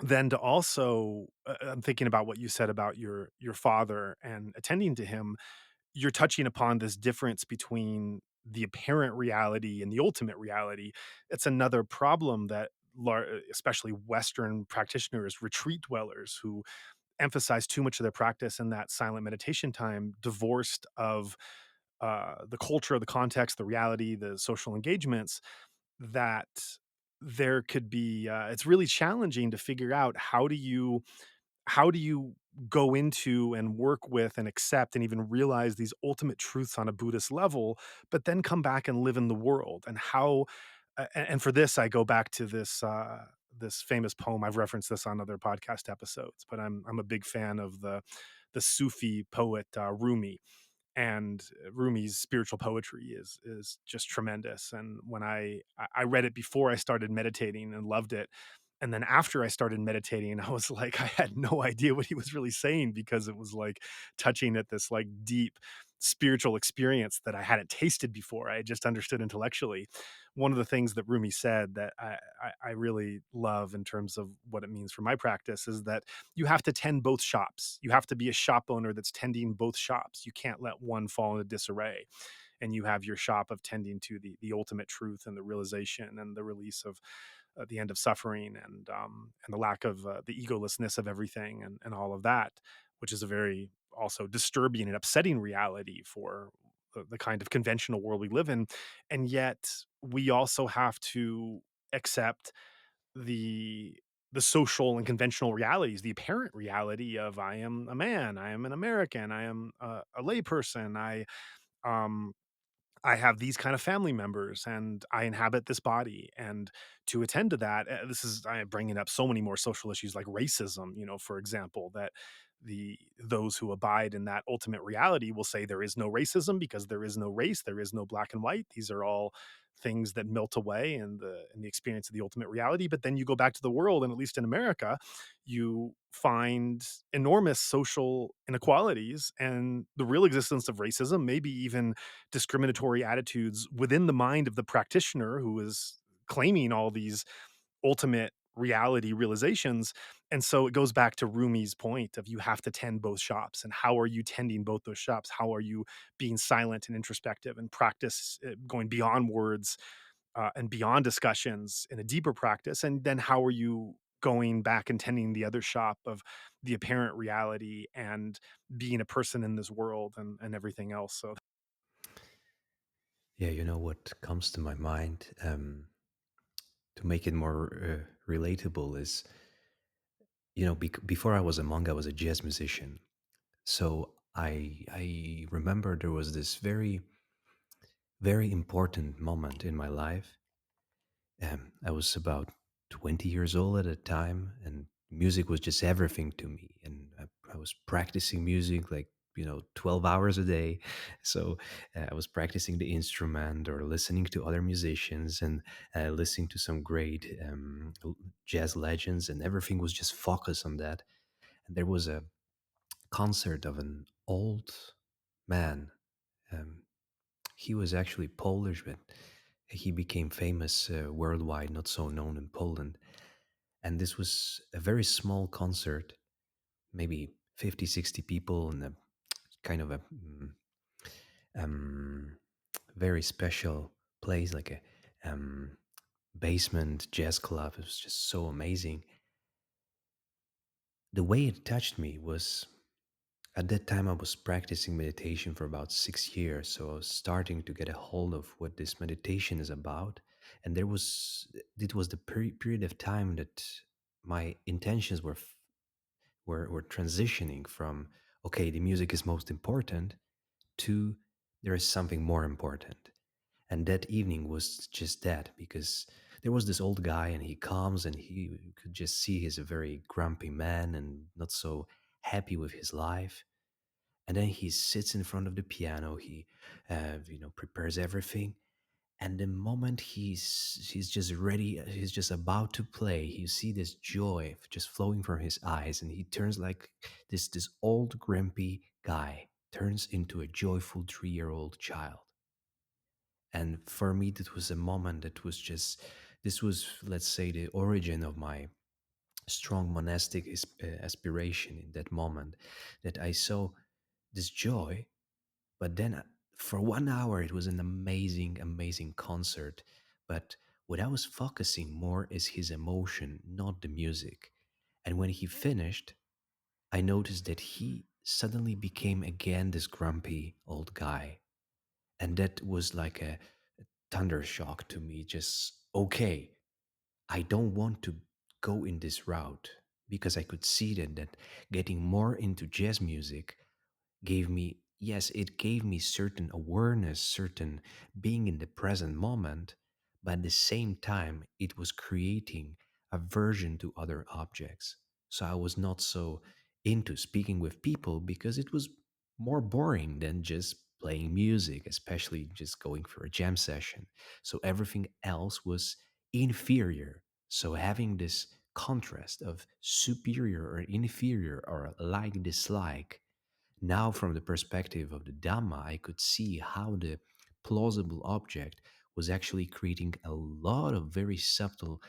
then to also, I'm thinking about what you said about your father and attending to him. You're touching upon this difference between the apparent reality and the ultimate reality. It's another problem that especially Western practitioners, retreat dwellers, who emphasize too much of their practice in that silent meditation time, divorced of the culture, the context, the reality, the social engagements, that there could be, it's really challenging to figure out how do you go into and work with and accept and even realize these ultimate truths on a Buddhist level, but then come back and live in the world. And how and for this I go back to this famous poem. I've referenced this on other podcast episodes, but I'm a big fan of the Sufi poet Rumi. And Rumi's spiritual poetry is just tremendous. And when I read it before I started meditating and loved it, and then after I started meditating, I was like, I had no idea what he was really saying, because it was like touching at this like deep spiritual experience that I hadn't tasted before. I had just understood intellectually. One of the things that Rumi said that I really love in terms of what it means for my practice is that you have to tend both shops. You have to be a shop owner that's tending both shops. You can't let one fall into disarray. and you have your shop of tending to the ultimate truth and the realization and the release of the end of suffering and the lack of the egolessness of everything and all of that, which is a very also disturbing and upsetting reality for the kind of conventional world we live in. And yet we also have to accept the the social and conventional realities, the apparent reality of I am a man, I am an American, I am a layperson, um I have these kind of family members and I inhabit this body. And to attend to that, this is I am bringing up so many more social issues like racism, for example, that those who abide in that ultimate reality will say there is no racism because there is no race, there is no black and white. These are all things that melt away in the experience of the ultimate reality. But then you go back to the world, and at least in America, you find enormous social inequalities and the real existence of racism, maybe even discriminatory attitudes within the mind of the practitioner who is claiming all these ultimate reality realizations. And so it goes back to Rumi's point of you have to tend both shops. And how are you tending both those shops? How are you being silent and introspective and practice going beyond words and beyond discussions in a deeper practice? And then how are you going back and tending the other shop of the apparent reality and being a person in this world and everything else? So Yeah, what comes to my mind, to make it more relatable is, before I was a monk, I was a jazz musician. So I remember there was this very, very important moment in my life. I was about 20 years old at the time, and music was just everything to me. And I was practicing music like, 12 hours a day. So I was practicing the instrument or listening to other musicians and listening to some great jazz legends, and everything was just focused on that. And there was a concert of an old man. Um, he was actually Polish, but he became famous worldwide, not so known in Poland. And this was a very small concert, maybe 50, 60 people in a kind of a um, very special place, like a um, basement jazz club. It was just so amazing. The way it touched me was, at that time, I was practicing meditation for about 6 years. So I was starting to get a hold of what this meditation is about. And it was the period of time that my intentions were transitioning from, okay, the music is most important, to there is something more important. And that evening was just that, because there was this old guy and he comes and he could just see he's a very grumpy man and not so happy with his life. And then he sits in front of the piano. He prepares everything, and the moment he's just ready, he's just about to play, you see this joy just flowing from his eyes, and he turns like this old grumpy guy turns into a joyful 3-year-old child. And for me, that was a moment that was just, this was, let's say, the origin of my strong monastic aspiration in that moment, that I saw this joy. But then for 1 hour, it was an amazing, amazing concert. But what I was focusing more is his emotion, not the music. And when he finished, I noticed that he suddenly became again this grumpy old guy. And that was like a thunder shock to me. Just, okay, I don't want to go in this route, because I could see that getting more into jazz music gave me, yes, it gave me certain awareness, certain being in the present moment, but at the same time it was creating aversion to other objects. So I was not so into speaking with people, because it was more boring than just playing music, especially just going for a jam session. So everything else was inferior. So having this contrast of superior or inferior, or like dislike, now, from the perspective of the Dhamma, I could see how the plausible object was actually creating a lot of very subtle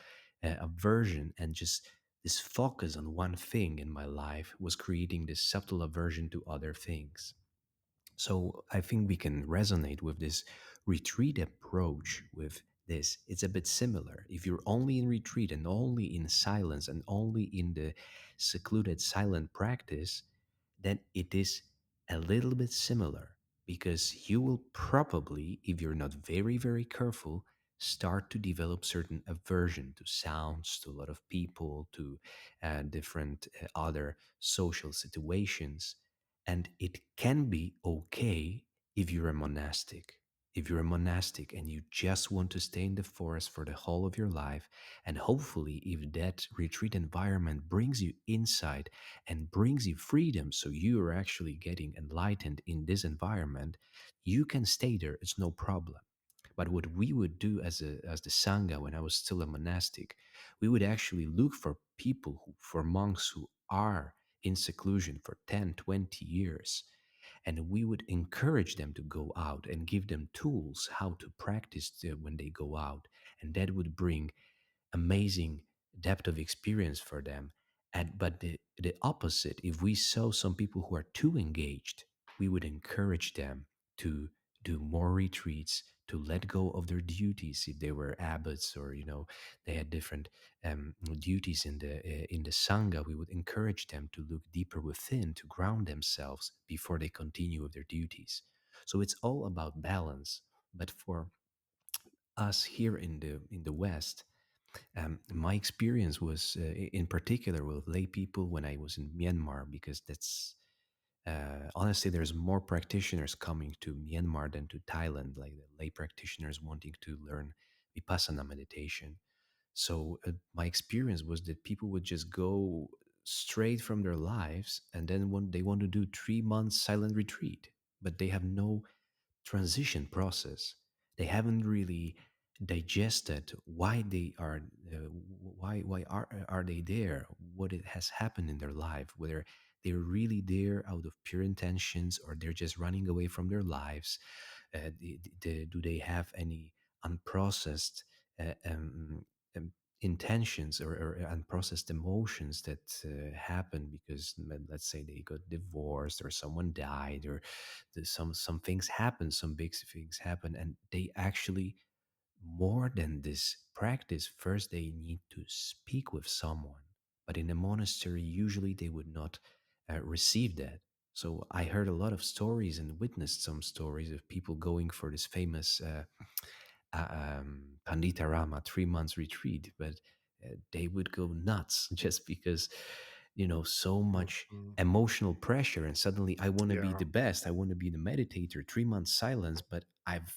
aversion, and just this focus on one thing in my life was creating this subtle aversion to other things. So I think we can resonate with this retreat approach with this. It's a bit similar. If you're only in retreat and only in silence and only in the secluded silent practice, then it is a little bit similar, because you will probably, if you're not very, very careful, start to develop certain aversion to sounds, to a lot of people, to different other social situations. And it can be okay if you're a monastic. If you're a monastic and you just want to stay in the forest for the whole of your life, and hopefully, if that retreat environment brings you insight and brings you freedom, so you are actually getting enlightened in this environment, you can stay there. It's no problem. But what we would do as the sangha when I was still a monastic, we would actually look for people for monks who are in seclusion for 10, 20 years, and we would encourage them to go out and give them tools how to practice when they go out, and that would bring amazing depth of experience for them. And but the opposite, if we saw some people who are too engaged, we would encourage them to do more retreats, to let go of their duties if they were abbots, or they had different duties in the sangha. We would encourage them to look deeper within, to ground themselves before they continue with their duties. So it's all about balance. But for us here in the West, my experience was, in particular, with lay people when I was in Myanmar, because that's honestly, there's more practitioners coming to Myanmar than to Thailand, like the lay practitioners wanting to learn vipassana meditation. So my experience was that people would just go straight from their lives, and then when they want to do 3 months silent retreat, but they have no transition process. They haven't really digested why they are, why are they there, what it has happened in their life, whether they're really there out of pure intentions or they're just running away from their lives. Do they have any unprocessed uh, um, um, intentions, or unprocessed emotions that happen because, let's say, they got divorced or someone died, or some things happen, some big things happen, and they actually, more than this practice, first they need to speak with someone. But in a monastery, usually they would not receive that. So I heard a lot of stories and witnessed some stories of people going for this famous Pandita Rama 3 months retreat, but they would go nuts just because, so much Mhm. emotional pressure, and suddenly I want to be Yeah. the best. I want to be the meditator. 3 months silence, but I've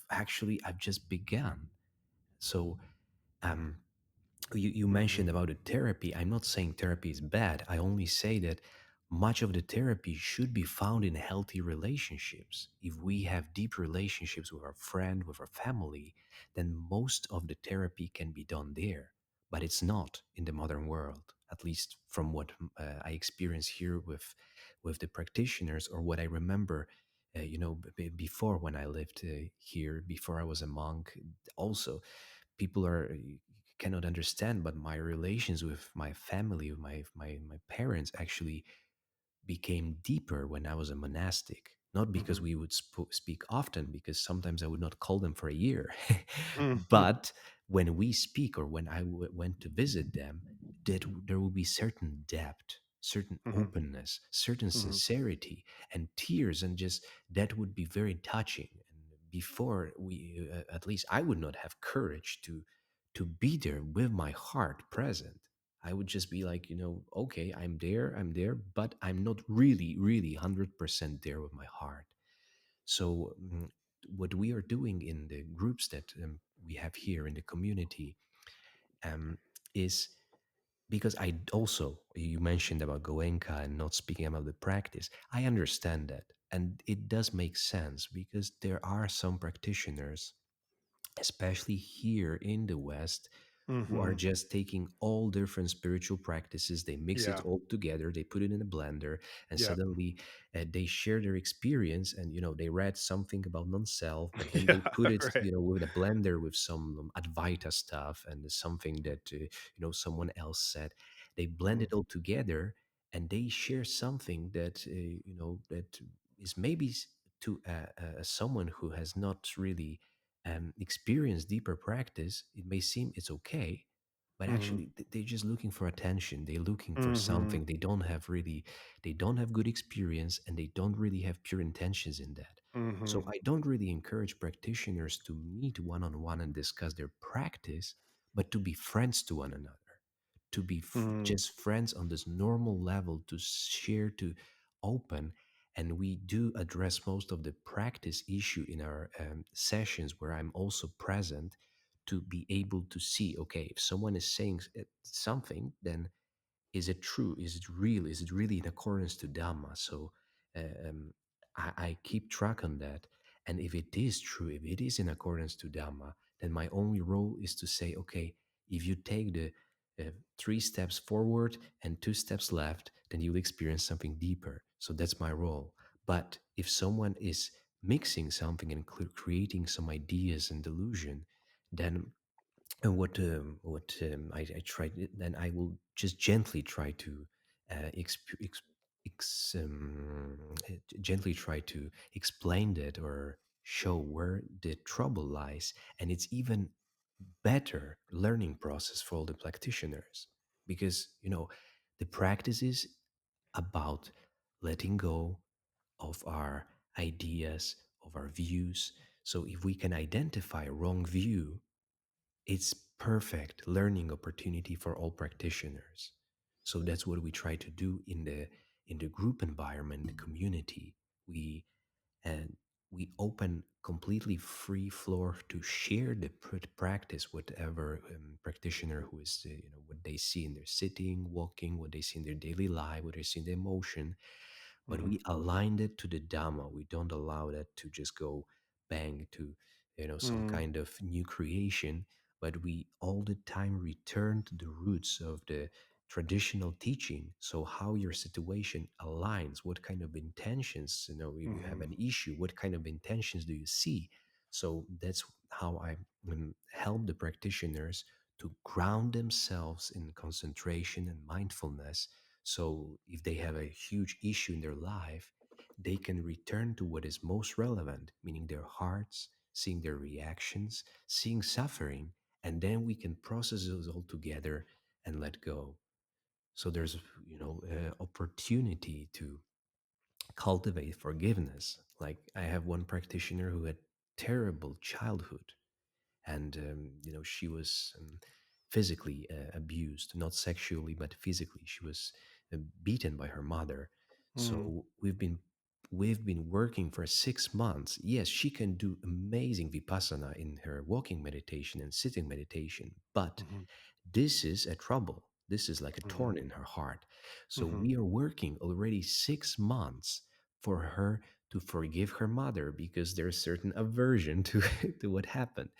just begun. So um, you mentioned Mhm. about the therapy. I'm not saying therapy is bad. I only say that much of the therapy should be found in healthy relationships. If we have deep relationships with our friend, with our family, then most of the therapy can be done there. But it's not in the modern world, at least from what I experience here with the practitioners, or what I remember. Before, when I lived here, before I was a monk, also people cannot understand, but my relations with my family, with my parents, actually became deeper when I was a monastic. Not because Mhm. we would speak often, because sometimes I would not call them for a year, Mhm. but when we speak, or when I went to visit them, that there will be certain depth, certain Mhm. openness, certain Mhm. sincerity, and tears, and just that would be very touching. And before, at least I would not have courage to be there with my heart present. I would just be like, okay, I'm there, but I'm not really, really 100% there with my heart. So, what we are doing in the groups that we have here in the community, um, is, because I also, you mentioned about Goenka and not speaking about the practice. I understand that. And it does make sense, because there are some practitioners, especially here in the West, who are Mhm. just taking all different spiritual practices, they mix it Yeah. all together, they put it in a blender, and Yeah. suddenly they share their experience, and they read something about non-self, but then they Yeah. put it, Right. with a blender with some Advaita stuff and something that someone else said. They blend Mhm. it all together, and they share something that that is maybe to someone who has not really experienced deeper practice, it may seem it's okay, but Mhm. actually they're just looking for attention. They're looking for Mhm. something. They don't have good experience, and they don't really have pure intentions in that. So Mhm. I don't really encourage practitioners to meet one on one and discuss their practice, but to be friends to one another, to be Mhm. just friends on this normal level, to share, to open. And we do address most of the practice issue in our sessions, where I'm also present, to be able to see, okay, if someone is saying something, then is it true? Is it real? Is it really in accordance to Dhamma? So I keep track on that. And if it is true, if it is in accordance to Dhamma, then my only role is to say, okay, if you take the 3 steps forward and 2 steps left, then you'll experience something deeper. So that's my role. But if someone is mixing something and creating some ideas and delusion, then and I try, then I will just gently try to gently try to explain that, or show where the trouble lies. And it's even better learning process for all the practitioners, because the practice is about letting go of our ideas, of our views. So if we can identify a wrong view, it's perfect learning opportunity for all practitioners. So that's what we try to do in the group environment, the community. We and we open completely free floor to share the practice, whatever practitioner who is what they see in their sitting, walking, what they see in their daily life, what they see in their emotion. But Mhm. we aligned it to the Dhamma. We don't allow that to just go bang to some Mhm. kind of new creation, but we all the time return to the roots of the traditional teaching. So how your situation aligns, what kind of intentions, if you have Mhm. an issue, what kind of intentions do you see? So that's how I help the practitioners to ground themselves in concentration and mindfulness. So if they have a huge issue in their life, they can return to what is most relevant, meaning their hearts, seeing their reactions, seeing suffering, and then we can process those all together and let go. So there's opportunity to cultivate forgiveness. Like I have one practitioner who had terrible childhood, and she was physically abused, not sexually but physically. She was beaten by her mother. Mhm. So we've been working for 6 months. Yes, she can do amazing vipassana in her walking meditation and sitting meditation, but Mhm. this is a trouble. This is like a Mhm. thorn in her heart. So Mhm. we are working already 6 months for her to forgive her mother, because there's certain aversion to to what happened.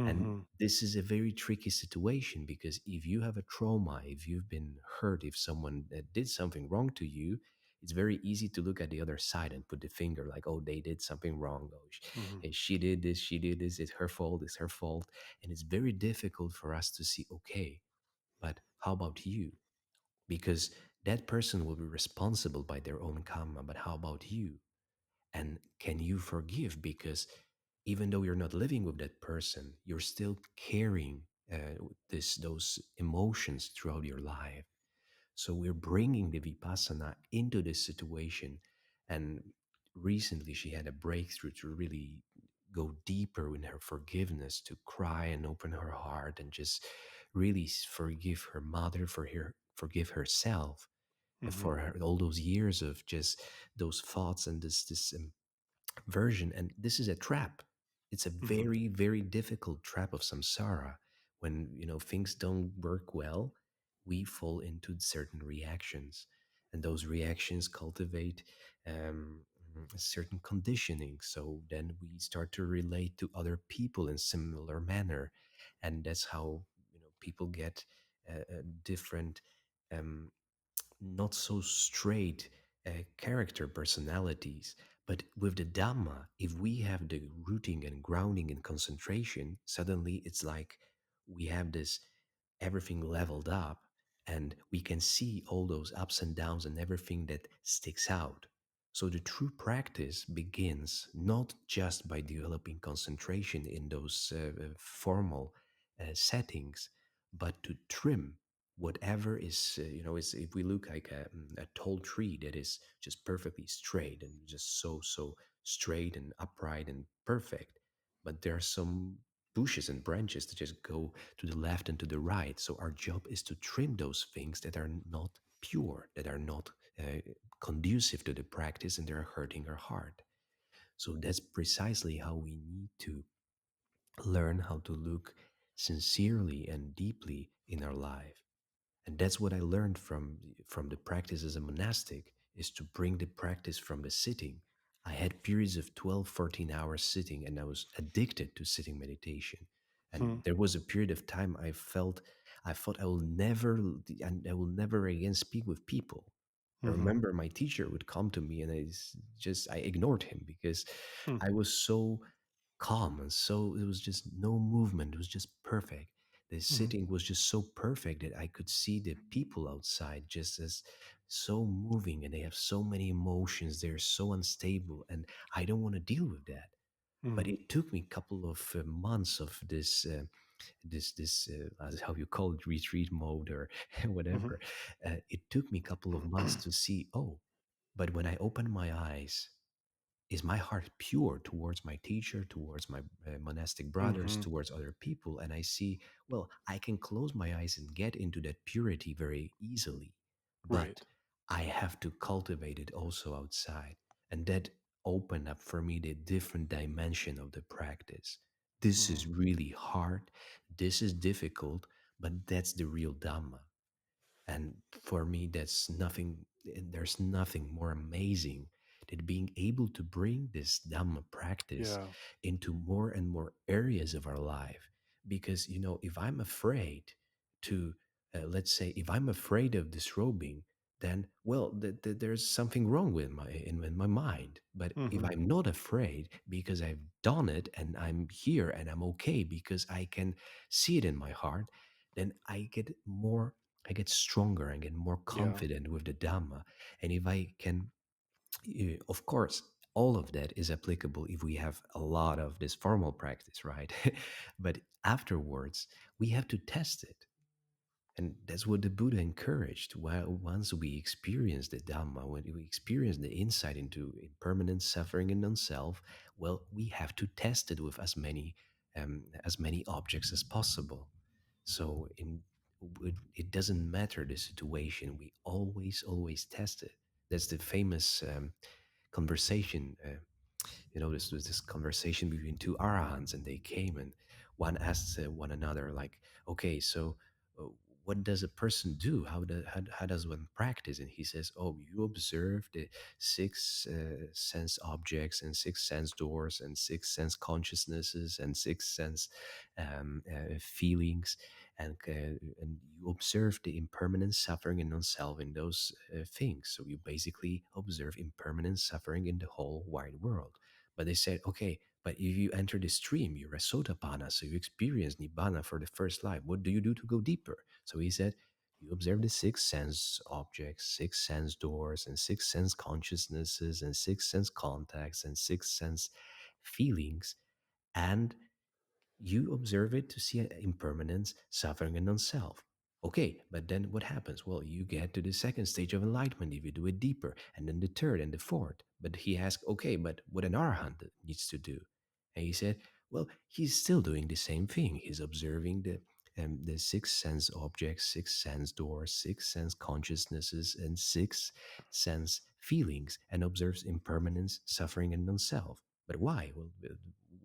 And Mhm. this is a very tricky situation, because if you have a trauma, if you've been hurt, if someone did something wrong to you, it's very easy to look at the other side and put the finger like, oh, they did something wrong. Oh, Mhm. she did this, she did this. It's her fault. It's her fault. And it's very difficult for us to see, okay, but how about you? Because that person will be responsible by their own karma. But how about you? And can you forgive? Because even though you're not living with that person, you're still carrying those emotions throughout your life. So we're bringing the vipassana into this situation. And recently she had a breakthrough to really go deeper in her forgiveness, to cry and open her heart and just really forgive her mother, forgive herself, Mhm. for her, all those years of just those thoughts and this version. And this is a trap. It's a Mhm. very, very difficult trap of samsara. When things don't work well, we fall into certain reactions, and those reactions cultivate um, a certain conditioning. So then we start to relate to other people in similar manner, and that's how people get different, um, not so straight character personalities. But with the Dhamma, if we have the rooting and grounding and concentration, suddenly it's like we have this everything leveled up, and we can see all those ups and downs and everything that sticks out. So the true practice begins not just by developing concentration in those formal settings, but to trim whatever is, is if we look like a tall tree that is just perfectly straight and just so straight and upright and perfect, but there are some bushes and branches that just go to the left and to the right. So our job is to trim those things that are not pure, that are not uh, conducive to the practice, and they're hurting our heart. So that's precisely how we need to learn how to look sincerely and deeply in our life. And that's what I learned from the practice as a monastic, is to bring the practice from the sitting. I had periods of 12, 14 hours sitting, and I was addicted to sitting meditation. Hmm. And there was a period of time I thought I will never again speak with people. I Hmm. remember my teacher would come to me, and I ignored him because Hmm. I was so calm, and so it was just no movement. It was just perfect. The Hmm. sitting was just so perfect that I could see the people outside just as so moving, and they have so many emotions. They're so unstable, and I don't want to deal with that. But Hmm. it took me a couple of months of this how you call it, retreat mode or Hmm. whatever. It took me a couple of months to see, oh, but when I open my eyes, is my heart pure towards my teacher, towards my monastic brothers, Hmm. towards other people? And I see, well, I can close my eyes and get into that purity very easily, but Right. I have to cultivate it also outside. And that opened up for me the different dimension of the practice. This Hmm. is really hard, this is difficult, but that's the real Dhamma. And for me, there's nothing more amazing than being able to bring this Dhamma practice Yeah. into more and more areas of our life. Because, if I'm afraid to, let's say, if I'm afraid of disrobing, then, well, there's something wrong with in my mind. But if Hmm. I'm not afraid because I've done it and I'm here and I'm okay because I can see it in my heart, then I get stronger and get more Yeah. confident with the Dhamma. And if I can, of course, all of that is applicable if we have a lot of this formal practice, right? But afterwards, we have to test it. And that's what the Buddha encouraged. While once we experience the Dhamma, when we experience the insight into impermanent suffering and non-self, well, we have to test it with as many objects as possible. So it doesn't matter the situation. We always test it. That's the famous conversation. This was this conversation between two arahants, and they came, and one asked one another, like, okay, so uh, what does a person do? How does one practice? And he says, oh, you observe the six sense objects and six sense doors and six sense consciousnesses and six sense feelings, and you observe the impermanent suffering and non-self in those things. So you basically observe impermanent suffering in the whole wide world. But they said, okay, but if you enter the stream, you're a sotapanna, so you experience nibbana for the first life. What do you do to go deeper? So he said, you observe the six sense objects, six sense doors, and six sense consciousnesses, and six sense contacts, and six sense feelings, and you observe it to see impermanence, suffering, and non-self. Okay, but then what happens? Well, you get to the second stage of enlightenment if you do it deeper, and then the third and the fourth. But he asked, okay, but what an arahant needs to do? And he said, well, he's still doing the same thing. He's observing the six sense objects, six sense doors, six sense consciousnesses, and six sense feelings, and observes impermanence, suffering, and non-self. But why? Well,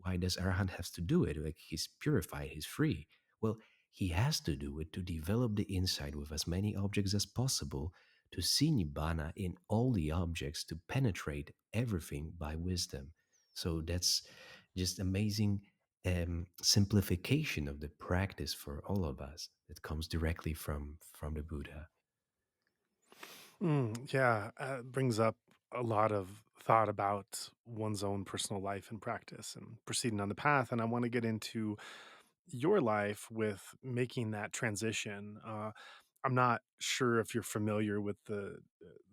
why does Arahant have to do it? Like, he's purified, he's free. Well, he has to do it to develop the insight with as many objects as possible, to see Nibbana in all the objects, to penetrate everything by wisdom. So that's just amazing simplification of the practice for all of us that comes directly from the Buddha. Yeah, brings up a lot of thought about one's own personal life and practice and proceeding on the path. And I want to get into your life with making that transition. I'm not sure if you're familiar with the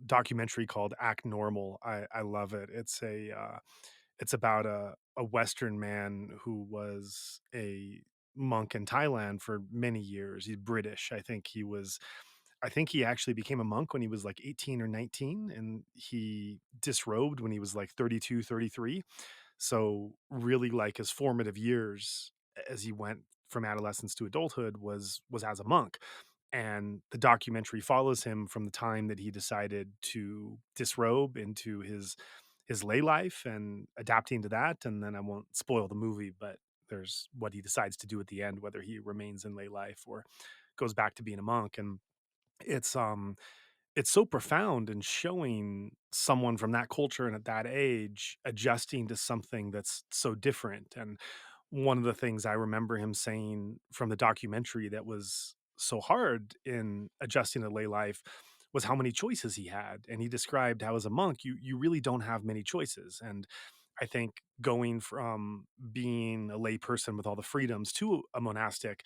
documentary called Act Normal. I love it. It's about a Western man who was a monk in Thailand for many years. He's British. I think he actually became a monk when he was like 18 or 19, and he disrobed when he was like 32, 33. So really like his formative years as he went from adolescence to adulthood was as a monk. And the documentary follows him from the time that he decided to disrobe into his lay life and adapting to that. And then I won't spoil the movie, but there's what he decides to do at the end, whether he remains in lay life or goes back to being a monk. And it's it's so profound in showing someone from that culture and at that age adjusting to something that's so different. And one of the things I remember him saying from the documentary that was so hard in adjusting to lay life was how many choices he had. And he described how as a monk, you really don't have many choices. And I think going from being a lay person with all the freedoms to a monastic,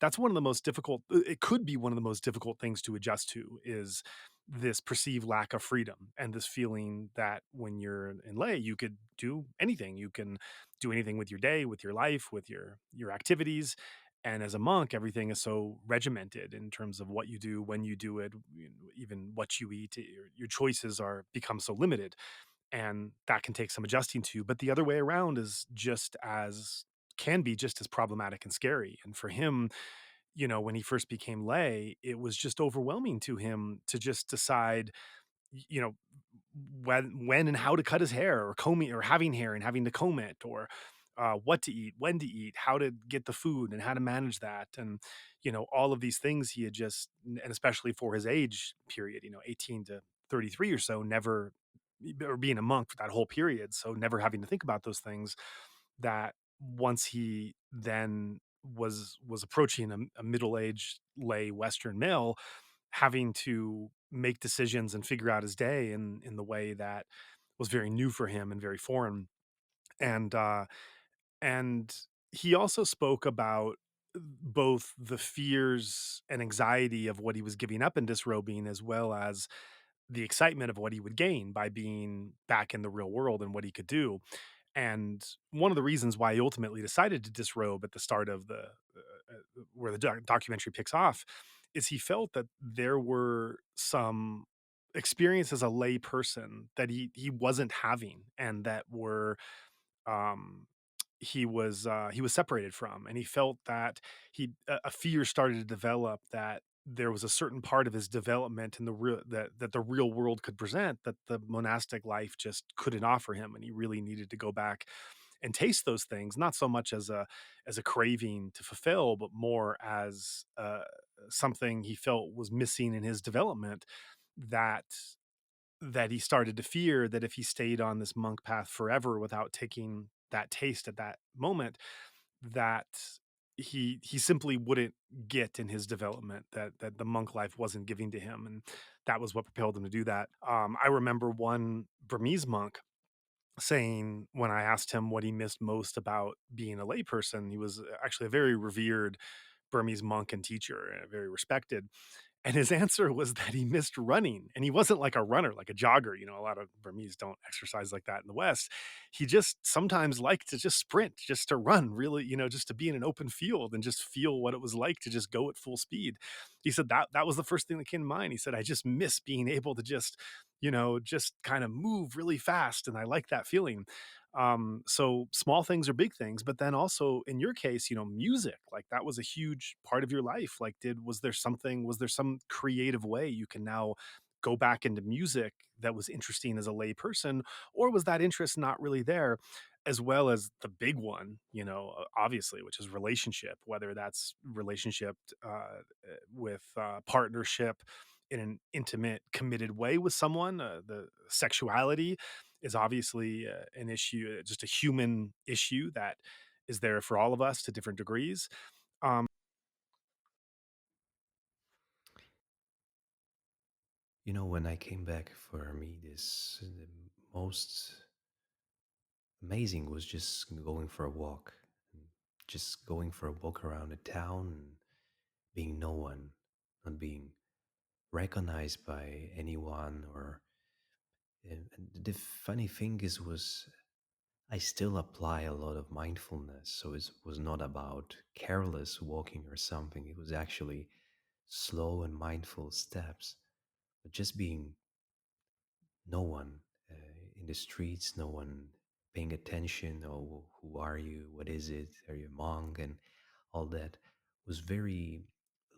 that's one of the most difficult, it could be one of the most difficult things to adjust to is this perceived lack of freedom and this feeling that when you're in lay you could do anything. You can do anything with your day, with your life, with your activities. And as a monk, everything is so regimented in terms of what you do, when you do it, even what you eat. Your choices are become so limited, and that can take some adjusting to. But the other way around is just as can be just as problematic and scary. And for him, when he first became lay, it was just overwhelming to him to just decide, you know, when and how to cut his hair or combing or having hair and having to comb it, or what to eat, when to eat, how to get the food and how to manage that. And, all of these things he had just, and especially for his age period, 18 to 33 or so, never, or being a monk for that whole period. So never having to think about those things, that once he then was approaching a middle-aged lay Western male, having to make decisions and figure out his day in the way that was very new for him and very foreign. And uh and he also spoke about both the fears and anxiety of what he was giving up in disrobing, as well as the excitement of what he would gain by being back in the real world and what he could do. And one of the reasons why he ultimately decided to disrobe at the start of the where the documentary picks off is he felt that there were some experiences as a lay person that he wasn't having, and that were um he was separated from. And he felt that a fear started to develop that there was a certain part of his development in the real that the real world could present that the monastic life just couldn't offer him, and he really needed to go back and taste those things, not so much as a craving to fulfill, but more as something he felt was missing in his development, that he started to fear that if he stayed on this monk path forever without taking that taste at that moment, that he simply wouldn't get in his development, that the monk life wasn't giving to him. And that was what propelled him to do that. I remember one Burmese monk saying, when I asked him what he missed most about being a layperson, he was actually a very revered Burmese monk and teacher, very respected. And his answer was that he missed running, and he wasn't like a runner, like a jogger. A lot of Burmese don't exercise like that in the West. He just sometimes liked to just sprint, just to run, really, just to be in an open field and just feel what it was like to just go at full speed. He said that was the first thing that came to mind. He said, I just miss being able to just kind of move really fast, and I like that feeling. So small things are big things, but then also in your case, music, like that was a huge part of your life. Like, was there some creative way you can now go back into music that was interesting as a lay person, or was that interest not really there? As well as the big one, obviously, which is relationship, whether that's relationship with partnership in an intimate, committed way with someone. The sexuality is obviously an issue, just a human issue that is there for all of us to different degrees. Um, When I came back, for me, the most amazing was just going for a walk, just going for a walk around the town and being no one, not being recognized by anyone. Or and the funny thing is, was I still apply a lot of mindfulness. So it was not about careless walking or something. It was actually slow and mindful steps, but just being no one in the streets, no one paying attention. Oh, who are you? What is it? Are you a monk? And all that was very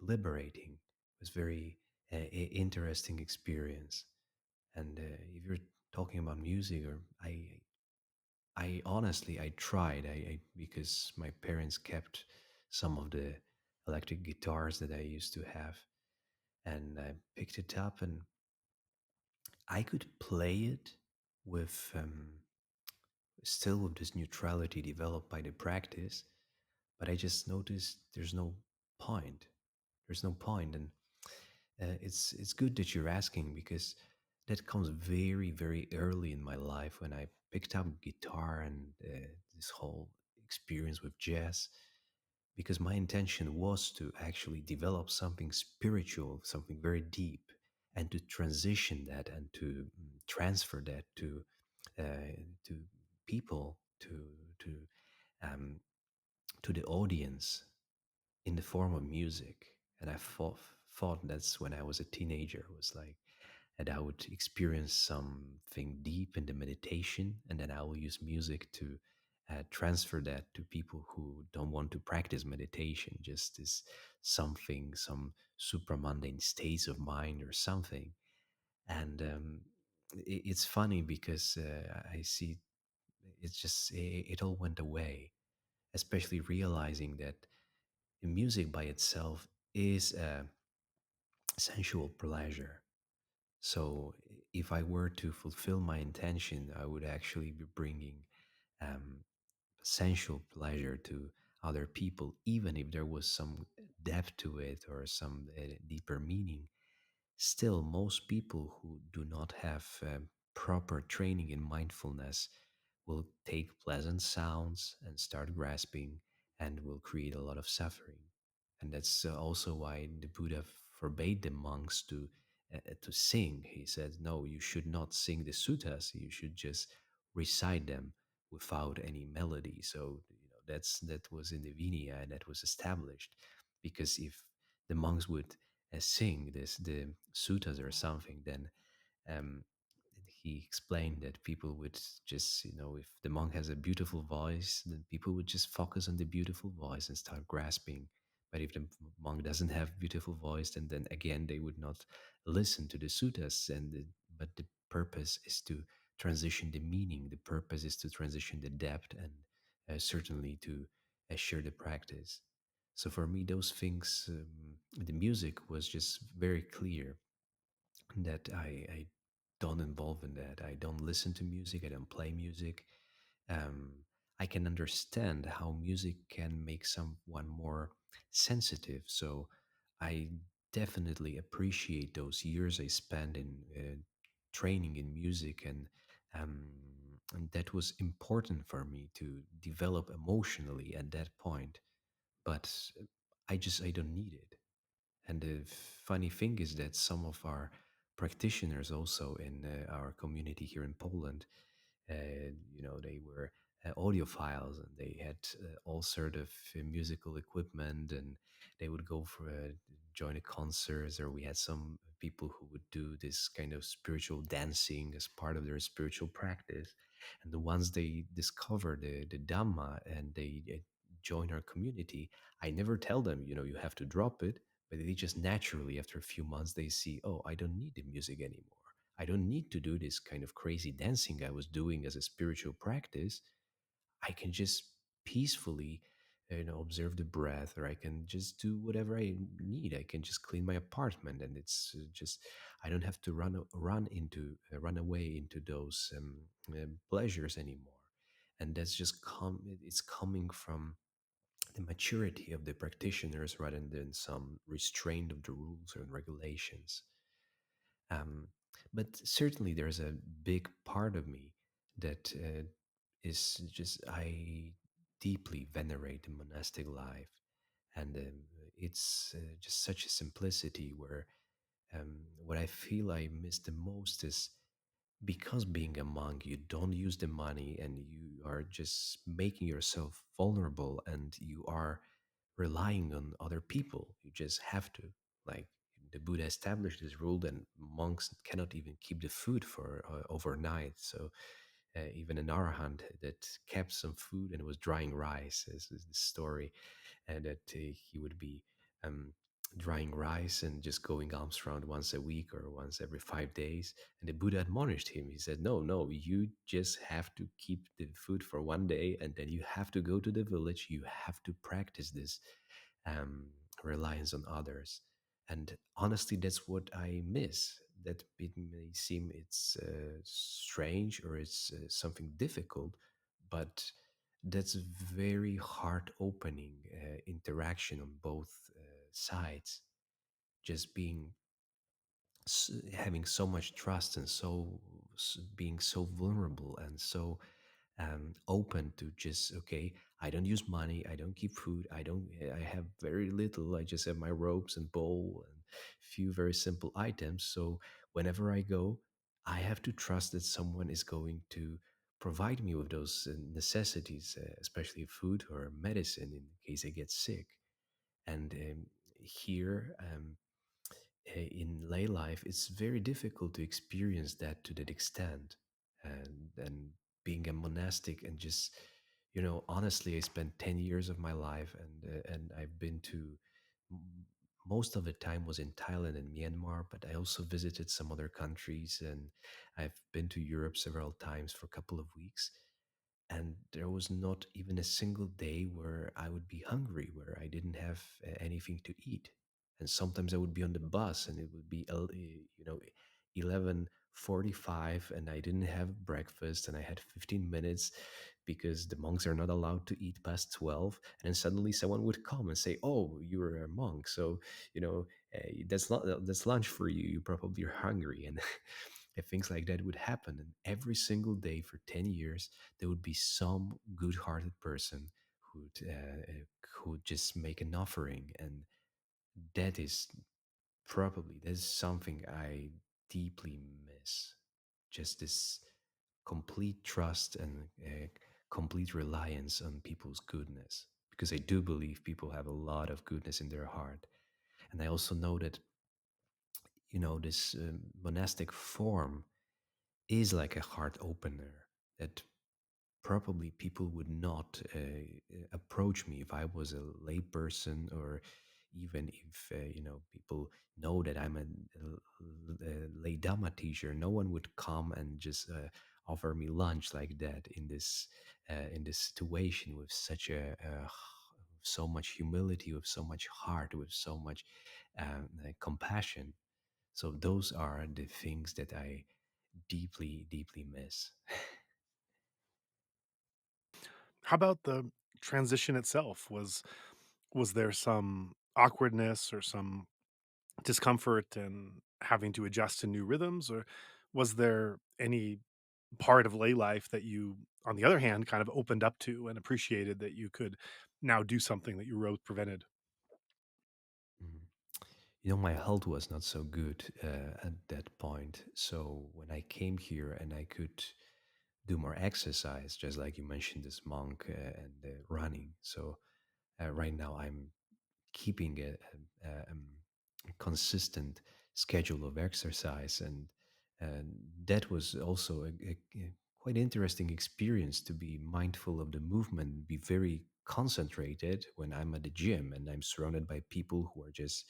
liberating. It was very interesting experience. And if you're talking about music, or I honestly I tried. Because my parents kept some of the electric guitars that I used to have, and I picked it up, and I could play it with still with this neutrality developed by the practice, but I just noticed there's no point. There's no point, and it's good that you're asking, because that comes very very early in my life when I picked up guitar and this whole experience with jazz, because my intention was to actually develop something spiritual, something very deep, and to transition that and to transfer that to people, um, to the audience in the form of music. And I thought that's when I was a teenager, was like that I would experience something deep in the meditation, and then I will use music to transfer that to people who don't want to practice meditation, just as something, some supramundane states of mind or something. And it's funny because I see it's just it all went away, especially realizing that the music by itself is a sensual pleasure. So if I were to fulfill my intention, I would actually be bringing um, sensual pleasure to other people, even if there was some depth to it or some deeper meaning. Still, most people who do not have proper training in mindfulness will take pleasant sounds and start grasping, and will create a lot of suffering. And that's also why the Buddha forbade the monks to sing. He said, "No, you should not sing the suttas. You should just recite them without any melody." So that was in the Vinaya, and that was established, because if the monks would sing the suttas or something, then um, he explained that people would just, if the monk has a beautiful voice, then people would just focus on the beautiful voice and start grasping. But if the monk doesn't have beautiful voice, then again they would not listen to the suttas. But the purpose is to transition the meaning. The purpose is to transition the depth, and certainly to share the practice. So for me, those things, the music was just very clear that I don't involve in that. I don't listen to music. I don't play music. I can understand how music can make someone more sensitive. So I definitely appreciate those years I spent in training in music, and that was important for me to develop emotionally at that point. But I don't need it. And the funny thing is that some of our practitioners also in our community here in Poland, they were audiophiles, and they had all sort of musical equipment, and they would go for join a concerts, or we had some people who would do this kind of spiritual dancing as part of their spiritual practice. And the ones they discover the Dhamma, and they join our community, I never tell them, you have to drop it, but they just naturally, after a few months, they see, oh, I don't need the music anymore. I don't need to do this kind of crazy dancing I was doing as a spiritual practice. I can just peacefully, observe the breath, or I can just do whatever I need. I can just clean my apartment, and it's just I don't have to run away into those pleasures anymore. And that's just it's coming from the maturity of the practitioners rather than some restraint of the rules and regulations. Um, but certainly, there's a big part of me that is just I deeply venerate the monastic life, and it's just such a simplicity where What I feel I miss the most is because being a monk, you don't use the money and you are just making yourself vulnerable and you are relying on other people. You just have to. Like the Buddha established this rule that monks cannot even keep the food for overnight. So even an arahant that kept some food and was drying rice, is the story, and that he would be um, drying rice and just going alms round once a week or once every 5 days. And the Buddha admonished him. He said, "No, no, you just have to keep the food for one day, and then you have to go to the village. You have to practice this um, reliance on others." And honestly, that's what I miss. That it may seem it's strange or it's something difficult, but that's a very heart opening interaction on both sides. Just having so much trust and being so vulnerable and so open to just, okay, I don't use money, I don't keep food, I have very little, I just have my robes and bowl and few very simple items. So whenever I go, I have to trust that someone is going to provide me with those necessities, especially food or medicine in case I get sick. And here in lay life, it's very difficult to experience that to that extent. And being a monastic and just, honestly, I spent 10 years of my life, and I've been to most of the time was in Thailand and Myanmar, but I also visited some other countries, and I've been to Europe several times for a couple of weeks. And there was not even a single day where I would be hungry, where I didn't have anything to eat. And sometimes I would be on the bus and it would be 11:45 and I didn't have breakfast and I had 15 minutes because the monks are not allowed to eat past 12. And then suddenly someone would come and say, "Oh, you're a monk, so you know that's lunch for you. You probably are hungry." And and things like that would happen. And every single day for 10 years, there would be some good hearted person who'd just make an offering. And that is that's something I deeply miss. Just this complete trust and complete reliance on people's goodness. Because I do believe people have a lot of goodness in their heart. And I also know that, this monastic form is like a heart opener that probably people would not approach me if I was a lay person, or even if people know that I'm a lay Dhamma teacher. No one would come and just offer me lunch like that in this situation with so much humility, with so much heart, with so much compassion. So those are the things that I deeply, deeply miss. How about the transition itself? Was there some awkwardness or some discomfort in having to adjust to new rhythms, or was there any part of lay life that you, on the other hand, kind of opened up to and appreciated that you could now do something that your road prevented? Mhm. My health was not so good at that point. So when I came here and I could do more exercise, just like you mentioned, this monk and running. So right now I'm keeping a consistent schedule of exercise, and that was also a quite interesting experience to be mindful of the movement, be very concentrated when I'm at the gym and I'm surrounded by people who are just,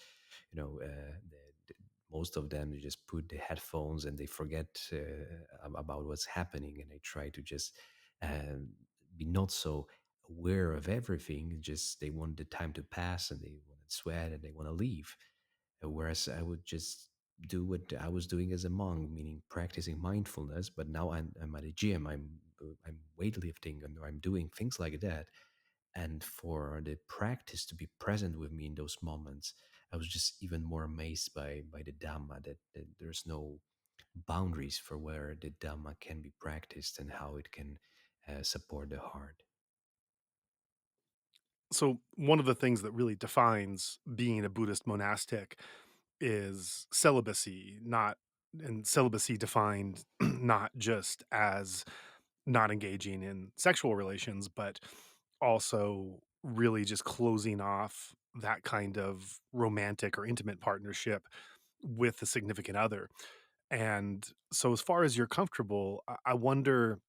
the, most of them, they just put the headphones and they forget about what's happening, and they try to just um, be not so aware of everything. Just they want the time to pass and they want to sweat and they want to leave. Whereas I would just do what I was doing as a monk, meaning practicing mindfulness. But now I'm at a gym. I'm weightlifting and I'm doing things like that. And for the practice to be present with me in those moments, I was just even more amazed by the Dhamma, that there's no boundaries for where the Dhamma can be practiced and how it can support the heart. So, one of the things that really defines being a Buddhist monastic is celibacy, not and celibacy defined not just as not engaging in sexual relations, but also really just closing off that kind of romantic or intimate partnership with a significant other. And so, as far as you're comfortable, I wonder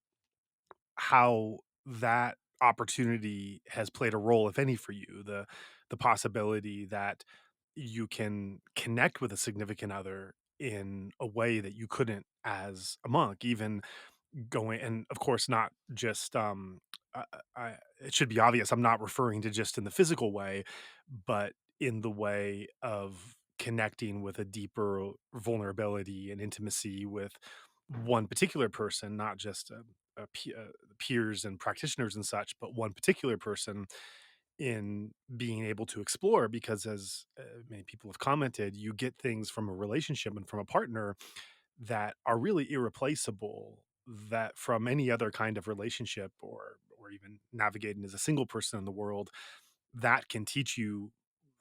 how that opportunity has played a role, if any, for you. The possibility that you can connect with a significant other in a way that you couldn't as a monk, even going, and of course not just it should be obvious I'm not referring to just in the physical way, but in the way of connecting with a deeper vulnerability and intimacy with one particular person, not just peers and practitioners and such, but one particular person, in being able to explore. Because as many people have commented, you get things from a relationship and from a partner that are really irreplaceable, that from any other kind of relationship, or even navigating as a single person in the world, that can teach you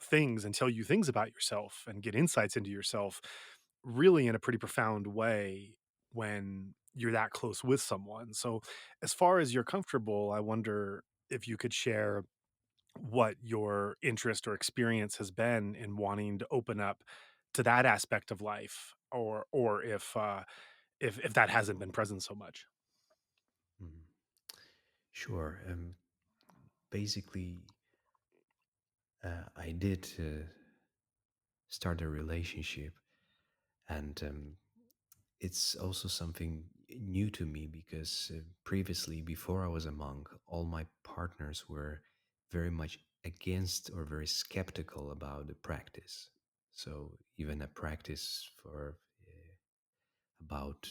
things and tell you things about yourself and get insights into yourself really in a pretty profound way when you're that close with someone. So as far as you're comfortable, I wonder if you could share what your interest or experience has been in wanting to open up to that aspect of life, or if that hasn't been present so much. Mhm. Sure. Basically, I did start a relationship, and it's also something new to me because previously, before I was a monk, all my partners were very much against or very skeptical about the practice. So even a practice for about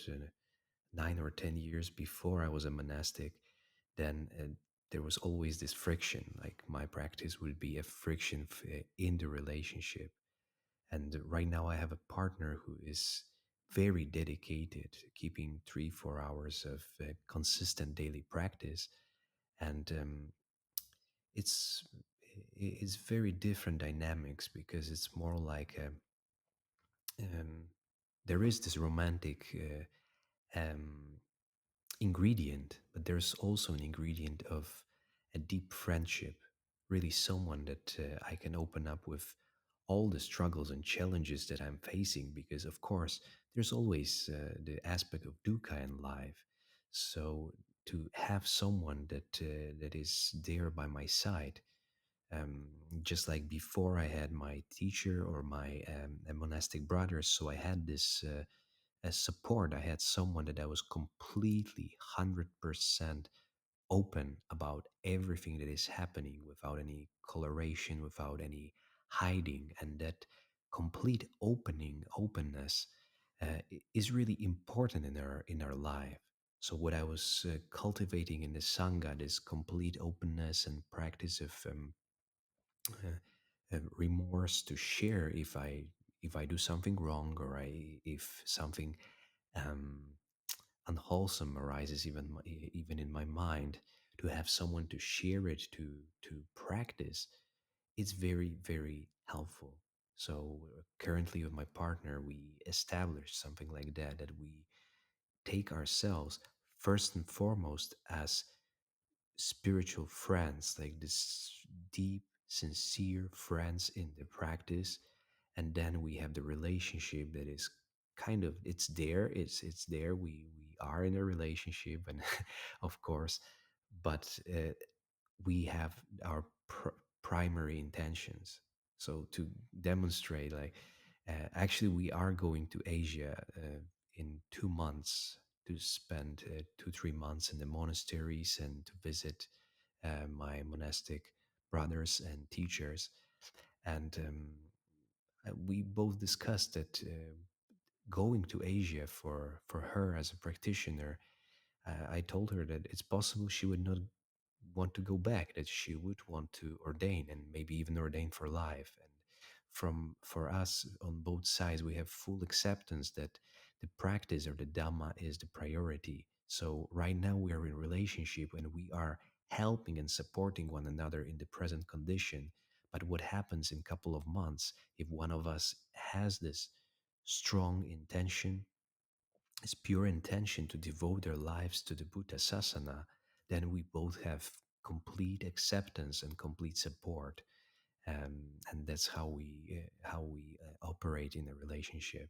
9 or 10 years before I was a monastic, then there was always this friction. Like my practice would be a friction in the relationship. And right now, I have a partner who is very dedicated, keeping 3, 4 hours of consistent daily practice, and it's it's very different dynamics because it's more like um, there is this romantic um, ingredient, but there's also an ingredient of a deep friendship, really someone that I can open up with all the struggles and challenges that I'm facing, because of course there's always the aspect of dukkha in life. So to have someone that is there by my side, just like before I had my teacher or my monastic brothers, so I had this as support. I had someone that I was completely 100% open about everything that is happening without any coloration, without any hiding. And that complete openness is really important in our life. So what I was cultivating in the Sangha, this complete openness and practice of remorse to share if I do something wrong, or if something um, unwholesome arises even in my mind, to have someone to share it, to practice, it's very very helpful. So currently with my partner, we established something like that, that we take ourselves first and foremost as spiritual friends, like this deep, sincere friends in the practice, and then we have the relationship that is kind of, it's there, it's there. We are in a relationship, and of course, but we have our primary intentions. So to demonstrate, like, actually, we are going to Asia in 2 months to spend 2 3 months in the monasteries and to visit my monastic brothers and teachers. And we both discussed that going to Asia for her as a practitioner, I told her that it's possible she would not want to go back, that she would want to ordain, and maybe even ordain for life. And from for us on both sides, we have full acceptance that the practice or the Dhamma is the priority. So right now we are in relationship and we are helping and supporting one another in the present condition. But what happens in a couple of months if one of us has this strong intention, this pure intention to devote their lives to the Buddha Sasana, then we both have complete acceptance and complete support, and that's how we operate in a relationship.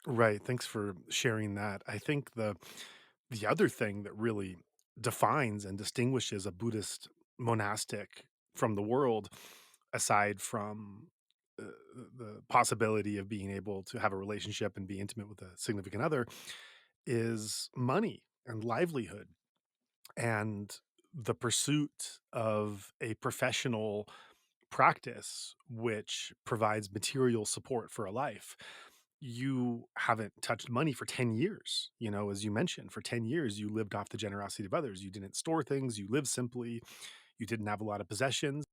Right. Thanks for sharing that. I think the other thing that really defines and distinguishes a Buddhist monastic from the world, aside from the possibility of being able to have a relationship and be intimate with a significant other, is money and livelihood and the pursuit of a professional practice which provides material support for a life. You haven't touched money for 10 years. You know, as you mentioned, for 10 years, you lived off the generosity of others. You didn't store things, you lived simply, you didn't have a lot of possessions.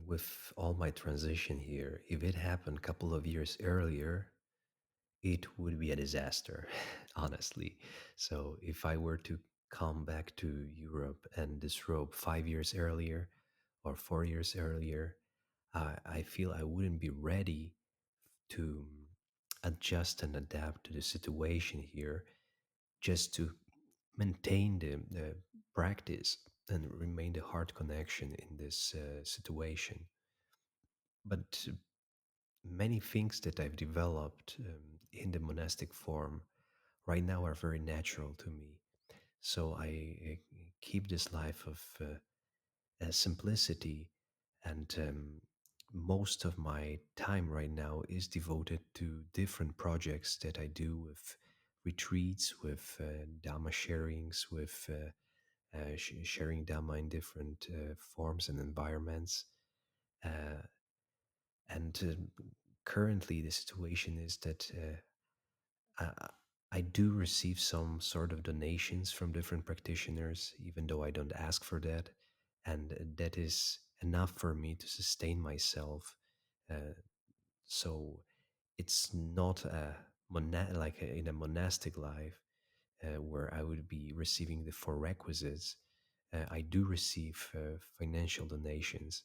With all my transition here, if it happened a couple of years earlier, it would be a disaster, honestly. So if I were to come back to Europe and disrobe 5 years earlier or 4 years earlier, I feel I wouldn't be ready to adjust and adapt to the situation here just to maintain the practice and remain the heart connection in this situation. But many things that I've developed in the monastic form right now are very natural to me. So I keep this life of simplicity, and most of my time right now is devoted to different projects that I do with retreats, with Dhamma sharings, with sharing Dhamma in different forms and environments. Uh, and currently, the situation is that I, I do receive some sort of donations from different practitioners, even though I don't ask for that. And that is enough for me to sustain myself. Uh, so it's not in a monastic life where I would be receiving the four requisites. I do receive financial donations,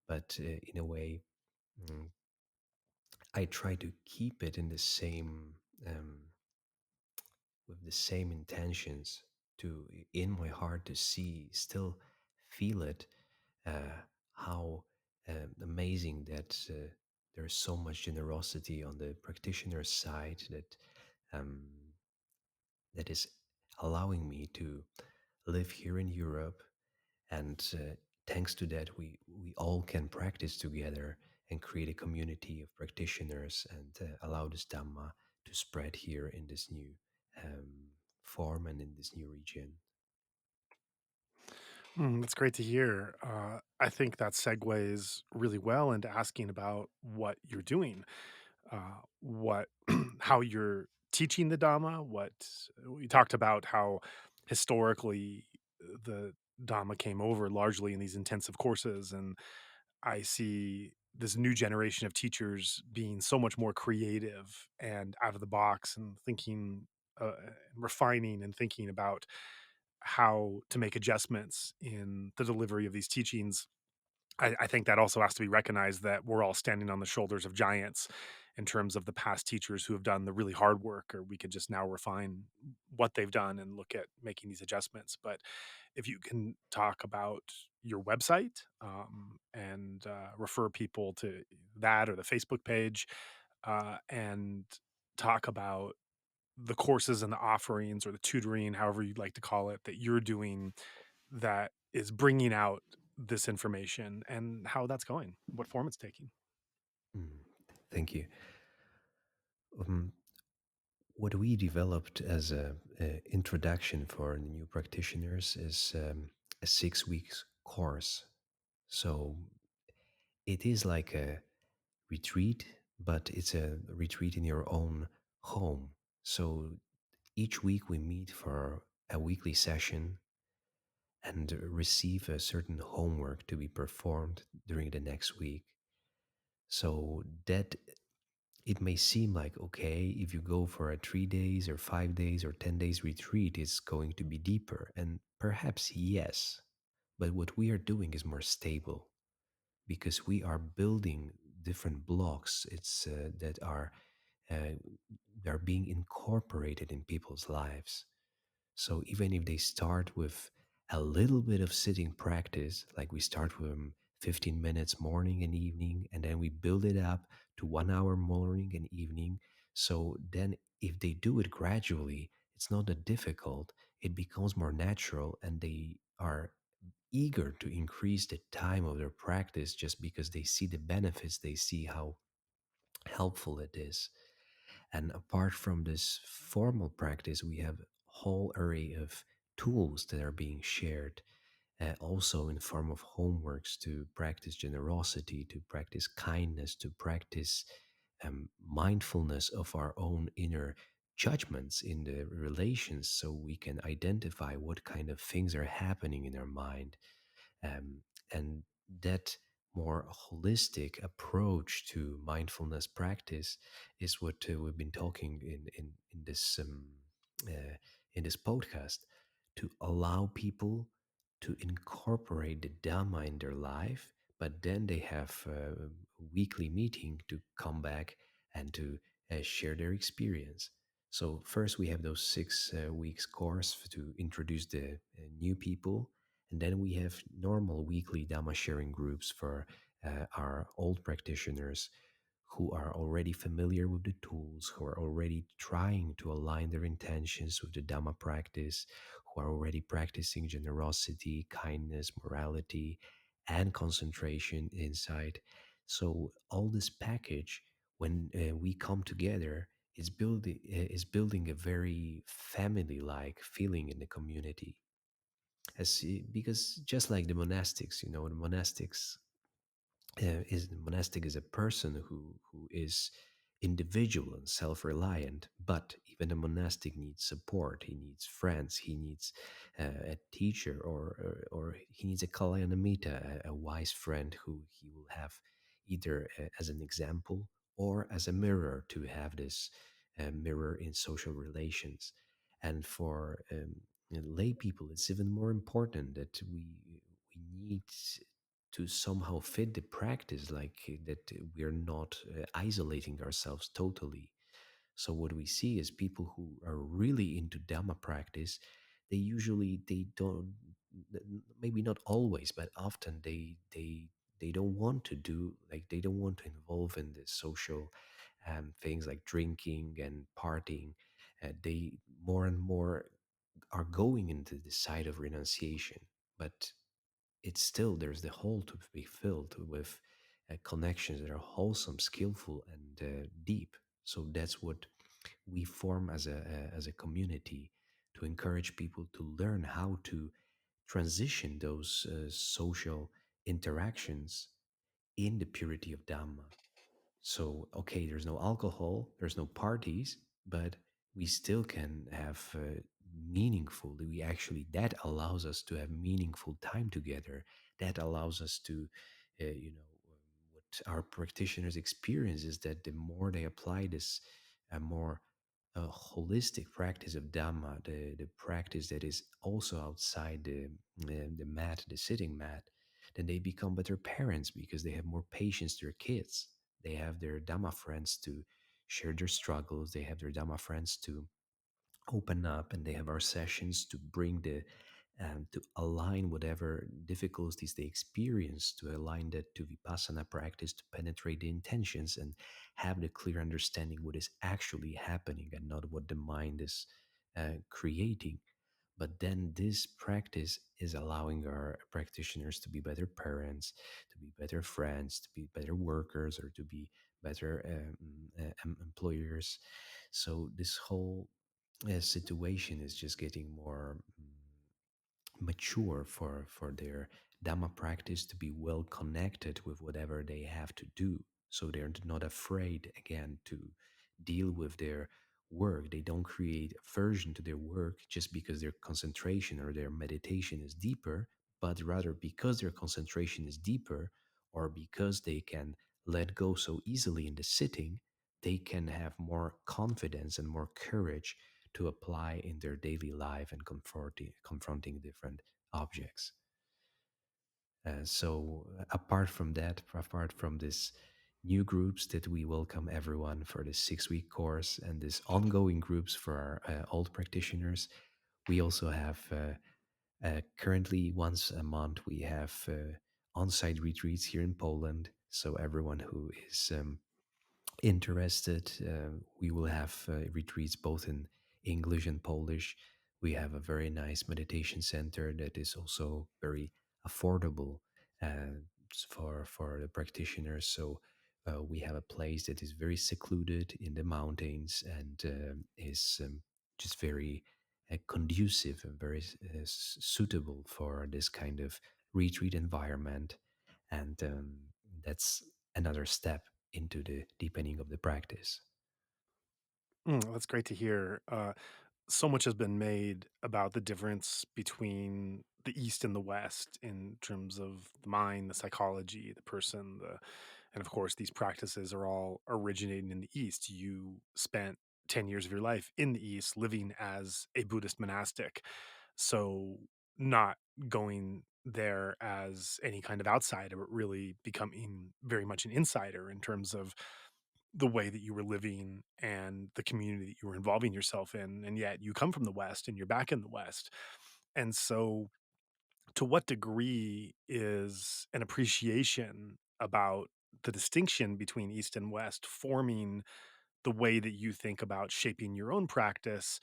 but in a way, mm, I try to keep it in the same with the same intentions to in my heart to see, still feel it, uh, how amazing that there's so much generosity on the practitioner's side um, that is allowing me to live here in Europe, and thanks to that we all can practice together and create a community of practitioners and allow this Dhamma to spread here in this new um, form and in this new region. That's great to hear. I think that segues really well into asking about what you're doing, what, how you're teaching the Dhamma. What we talked about, how historically the Dhamma came over largely in these intensive courses, and I see this new generation of teachers being so much more creative and out of the box and thinking, and refining and thinking about how to make adjustments in the delivery of these teachings. I think that also has to be recognized that we're all standing on the shoulders of giants in terms of the past teachers who have done the really hard work, or we could just now refine what they've done and look at making these adjustments. But if you can talk about your website, and refer people to that or the Facebook page, and talk about the courses and the offerings or the tutoring, however you'd like to call it, that you're doing that is bringing out this information and how that's going, what form it's taking. Mm, thank you. Um, what we developed as a introduction for new practitioners is a 6 weeks course. So it is like a retreat, but it's a retreat in your own home. So each week we meet for a weekly session and receive a certain homework to be performed during the next week. So that it may seem like, okay, if you go for a 3 days or 5 days or 10 days retreat, it's going to be deeper. And perhaps yes, But what we are doing is more stable because we are building different blocks. It's uh, that are being incorporated in people's lives. So even if they start with a little bit of sitting practice, like we start with 15 minutes morning and evening, and then we build it up to 1 hour morning and evening. So then if they do it gradually, it's not that difficult. It becomes more natural, and they are eager to increase the time of their practice just because they see the benefits, they see how helpful it is. And apart from this formal practice, we have a whole array of tools that are being shared, also in form of homeworks to practice generosity, to practice kindness, to practice mindfulness of our own inner judgments in the relations, so we can identify what kind of things are happening in our mind. um, and that more holistic approach to mindfulness practice is what we've been talking uh, in this podcast, to allow people to incorporate the Dhamma in their life, but then they have a weekly meeting to come back and to share their experience. So first we have those 6 weeks course to introduce the new people, and then we have normal weekly Dhamma sharing groups for our old practitioners who are already familiar with the tools, who are already trying to align their intentions with the Dhamma practice, who are already practicing generosity, kindness, morality, and concentration inside. So all this package, when we come together, is building a very family-like feeling in the community, because just like the monastics, the monastics is monastic is a person who is individual and self-reliant, but even a monastic needs support. He needs friends, he needs a teacher, or he needs a kalyanamita, a wise friend who he will have either as an example or as a mirror, to have this mirror in social relations. And for lay people, it's even more important that we need to somehow fit the practice, like that we are not isolating ourselves totally. So what we see is people who are really into Dhamma practice, they don't, maybe not always, but often they don't want to do, like they don't want to involve in the social things like drinking and partying. They more and more are going into the side of renunciation, but it's still, there's the hole to be filled with connections that are wholesome, skillful, and deep. So that's what we form as a community, to encourage people to learn how to transition those social interactions in the purity of Dhamma. So, okay, there's no alcohol, there's no parties, but we still can have meaningful, we actually, that allows us to have meaningful time together. That allows us to, what our practitioners experience is that the more they apply this more holistic practice of Dhamma, the practice that is also outside the mat, the sitting mat, then they become better parents because they have more patience to their kids. They have their Dhamma friends to share their struggles. They have their Dhamma friends to open up, and they have our sessions to bring the to align whatever difficulties they experience, to align that to vipassana practice, to penetrate the intentions and have the clear understanding what is actually happening and not what the mind is creating. But then this practice is allowing our practitioners to be better parents, to be better friends, to be better workers, or to be better employers. So this whole situation is just getting more mature for their Dhamma practice to be well connected with whatever they have to do. So they're not afraid again to deal with their work. They don't create aversion to their work just because their concentration or their meditation is deeper, but rather because their concentration is deeper, or because they can let go so easily in the sitting, they can have more confidence and more courage to apply in their daily life and confronting different objects. Apart from that, apart from this new groups that we welcome everyone for this 6 week course and this ongoing groups for our old practitioners, we also have currently once a month we have on-site retreats here in Poland. So everyone who is interested, we will have retreats both in English and Polish. We have a very nice meditation center that is also very affordable for the practitioners. So we have a place that is very secluded in the mountains and is just very conducive and very suitable for this kind of retreat environment. And that's another step into the deepening of the practice. That's great to hear. So much has been made about the difference between the East and the West in terms of the mind, the psychology, the person, and of course, these practices are all originating in the East. You spent 10 years of your life in the East living as a Buddhist monastic. So, not going there as any kind of outsider, but really becoming very much an insider in terms of the way that you were living and the community that you were involving yourself in. And yet you come from the West and you're back in the West. And so, to what degree is an appreciation about the distinction between East and West forming the way that you think about shaping your own practice?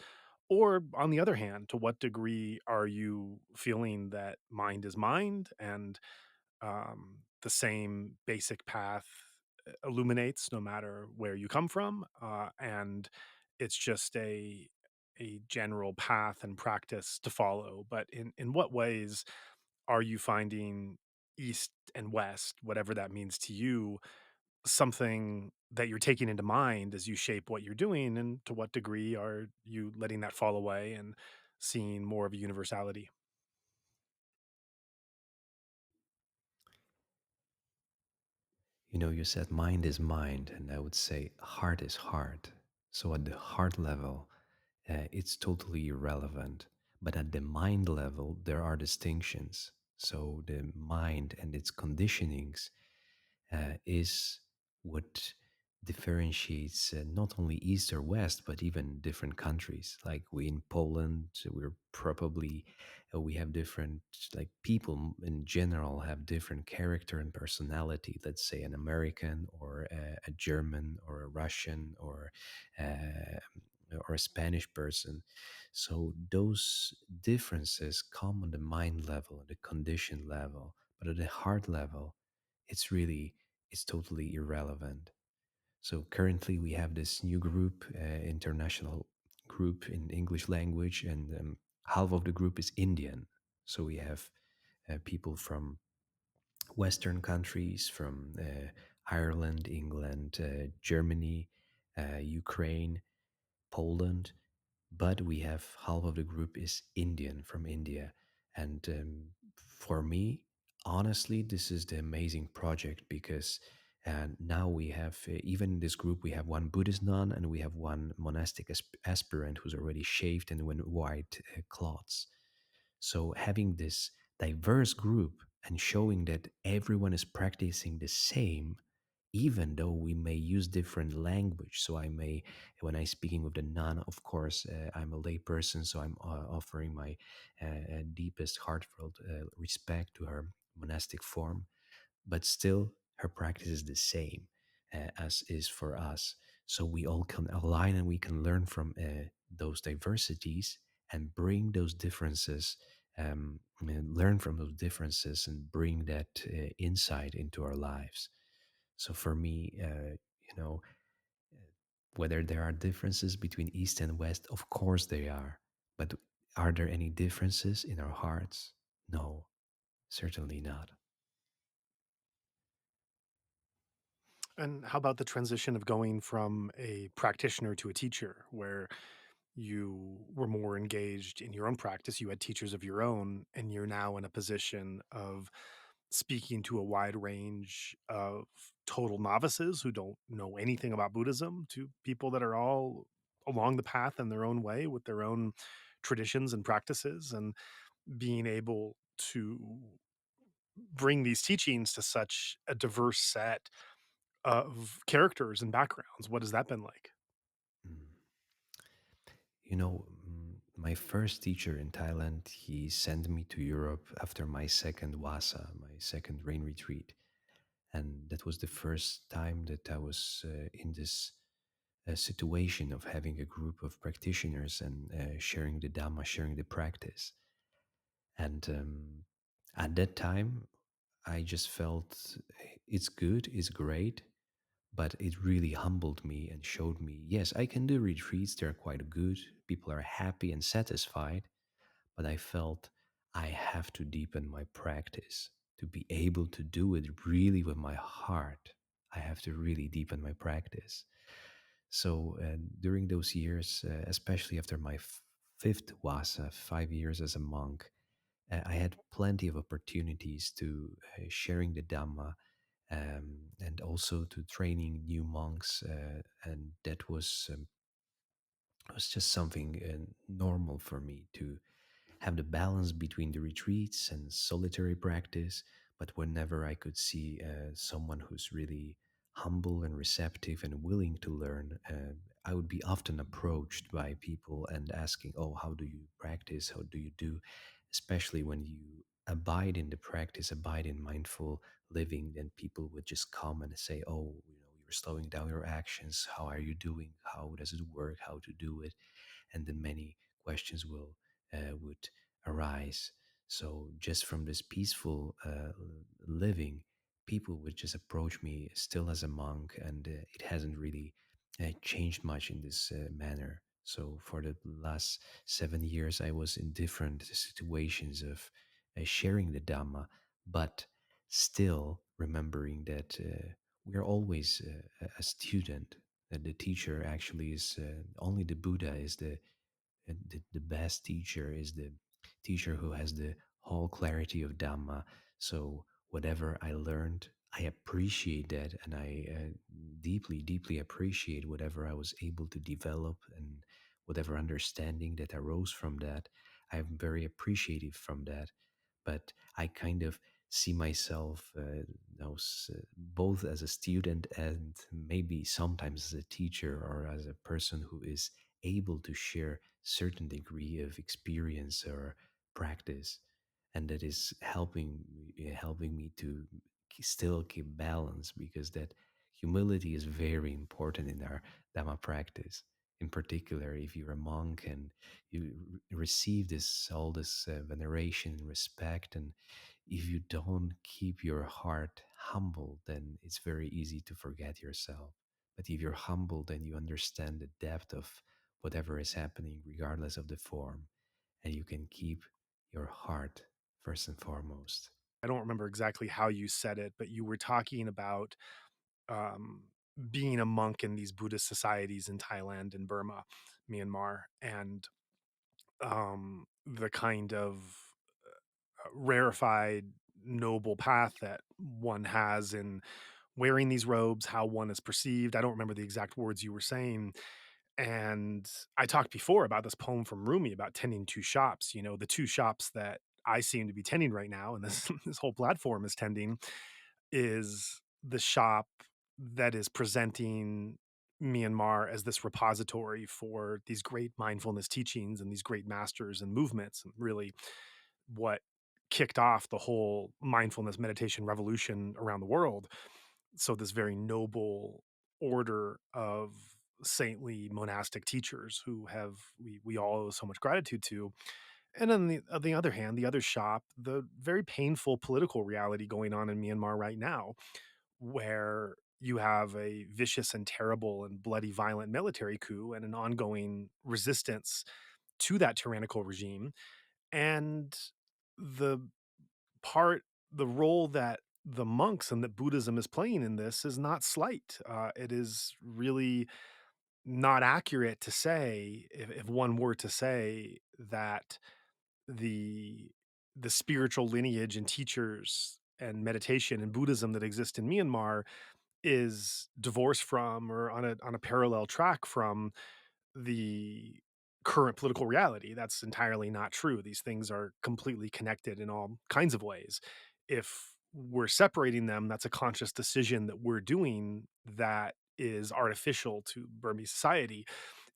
Or, on the other hand, to what degree are you feeling that mind is mind and the same basic path illuminates no matter where you come from, and it's just a general path and practice to follow? But in what ways are you finding East and West, whatever that means to you, something that you're taking into mind as you shape what you're doing? And to what degree are you letting that fall away and seeing more of a universality? You know, you said mind is mind, and I would say heart is heart. So at the heart level, it's totally irrelevant. But at the mind level, there are distinctions. So the mind and its conditionings is what differentiates not only East or West, but even different countries. Like we in Poland, we're probably we have different, like people in general have different character and personality. Let's say an American or a German or a Russian uh, or a Spanish person. So those differences come on the mind level, the condition level, but at the heart level, it's totally irrelevant. So currently we have this new group, international group in English language, and half of the group is Indian. So we have people from Western countries, from Ireland, England, Germany, Ukraine, Poland, but we have half of the group is Indian from India. And for me, honestly, this is the amazing project because now we have, even in this group, we have one Buddhist nun and we have one monastic aspirant who's already shaved and wearing white cloths. So having this diverse group and showing that everyone is practicing the same, even though we may use different language. So I may, when I'm speaking with the nun, of course, I'm a lay person, so I'm offering my deepest heartfelt respect to her monastic form, but still her practice is the same as is for us. So we all can align and we can learn from those diversities and bring those differences, and learn from those differences and bring that insight into our lives. So for me, you know, whether there are differences between East and West, of course they are. But are there any differences in our hearts? No, certainly not. And how about the transition of going from a practitioner to a teacher, where you were more engaged in your own practice, you had teachers of your own, and you're now in a position of speaking to a wide range of total novices who don't know anything about Buddhism, to people that are all along the path in their own way with their own traditions and practices, and being able to bring these teachings to such a diverse set of characters and backgrounds. What has that been like? Mm. My first teacher in Thailand, he sent me to Europe after my second Wasa, my second rain retreat. And that was the first time that I was in this situation of having a group of practitioners and sharing the Dhamma, sharing the practice. And at that time, I just felt it's good, it's great, but it really humbled me and showed me yes, I can do retreats, they're quite good, people are happy and satisfied, but I felt I have to deepen my practice to be able to do it really with my heart. I have to really deepen my practice. So during those years, especially after my fifth wasa, 5 years as a monk, I had plenty of opportunities to sharing the Dhamma and also to training new monks, and that was just something normal for me to have the balance between the retreats and solitary practice. But whenever I could see someone who's really humble and receptive and willing to learn, I would be often approached by people and asking, "Oh, how do you practice? How do you do?" Especially when you abide in the practice, abide in mindful living, then people would just come and say, "Oh, you're slowing down your actions. How are you doing? How does it work? How to do it?" And then many questions would arise. So just from this peaceful living, people would just approach me still as a monk, and it hasn't really changed much in this manner. So for the last 7 years, I was in different situations of sharing the Dhamma, but still remembering that we are always a student. That the teacher actually is only the Buddha is the best teacher is the teacher who has the whole clarity of Dhamma. So whatever I learned, I appreciate that, and I deeply, deeply appreciate whatever I was able to develop and whatever understanding that arose from that. I'm very appreciative from that, but I kind of see myself both as a student and maybe sometimes as a teacher or as a person who is able to share certain degree of experience or practice, and that is helping me to still keep balance, because that humility is very important in our Dhamma practice. In particular, if you're a monk and you receive this all this veneration and respect, and if you don't keep your heart humble, then it's very easy to forget yourself. But if you're humble, then you understand the depth of whatever is happening, regardless of the form, and you can keep your heart first and foremost. I don't remember exactly how you said it, but you were talking about um, being a monk in these Buddhist societies in Thailand and Burma, Myanmar, and the kind of rarefied, noble path that one has in wearing these robes, how one is perceived. I don't remember the exact words you were saying. And I talked before about this poem from Rumi about tending two shops. You know, the two shops that I seem to be tending right now, and this this whole platform is tending, is the shop that is presenting Myanmar as this repository for these great mindfulness teachings and these great masters and movements, and really what kicked off the whole mindfulness meditation revolution around the world. So this very noble order of saintly monastic teachers who have we all owe so much gratitude to. And on the other hand, the other shop, the very painful political reality going on in Myanmar right now, where you have a vicious and terrible and bloody violent military coup and an ongoing resistance to that tyrannical regime. And the part the role that the monks and that Buddhism is playing in this is not slight. It is really not accurate to say, if one were to say that the the spiritual lineage and teachers and meditation and Buddhism that exist in Myanmar is divorced from or on a parallel track from the current political reality. That's entirely not true. These things are completely connected in all kinds of ways. if we're separating them, that's a conscious decision that we're doing that is artificial to Burmese society.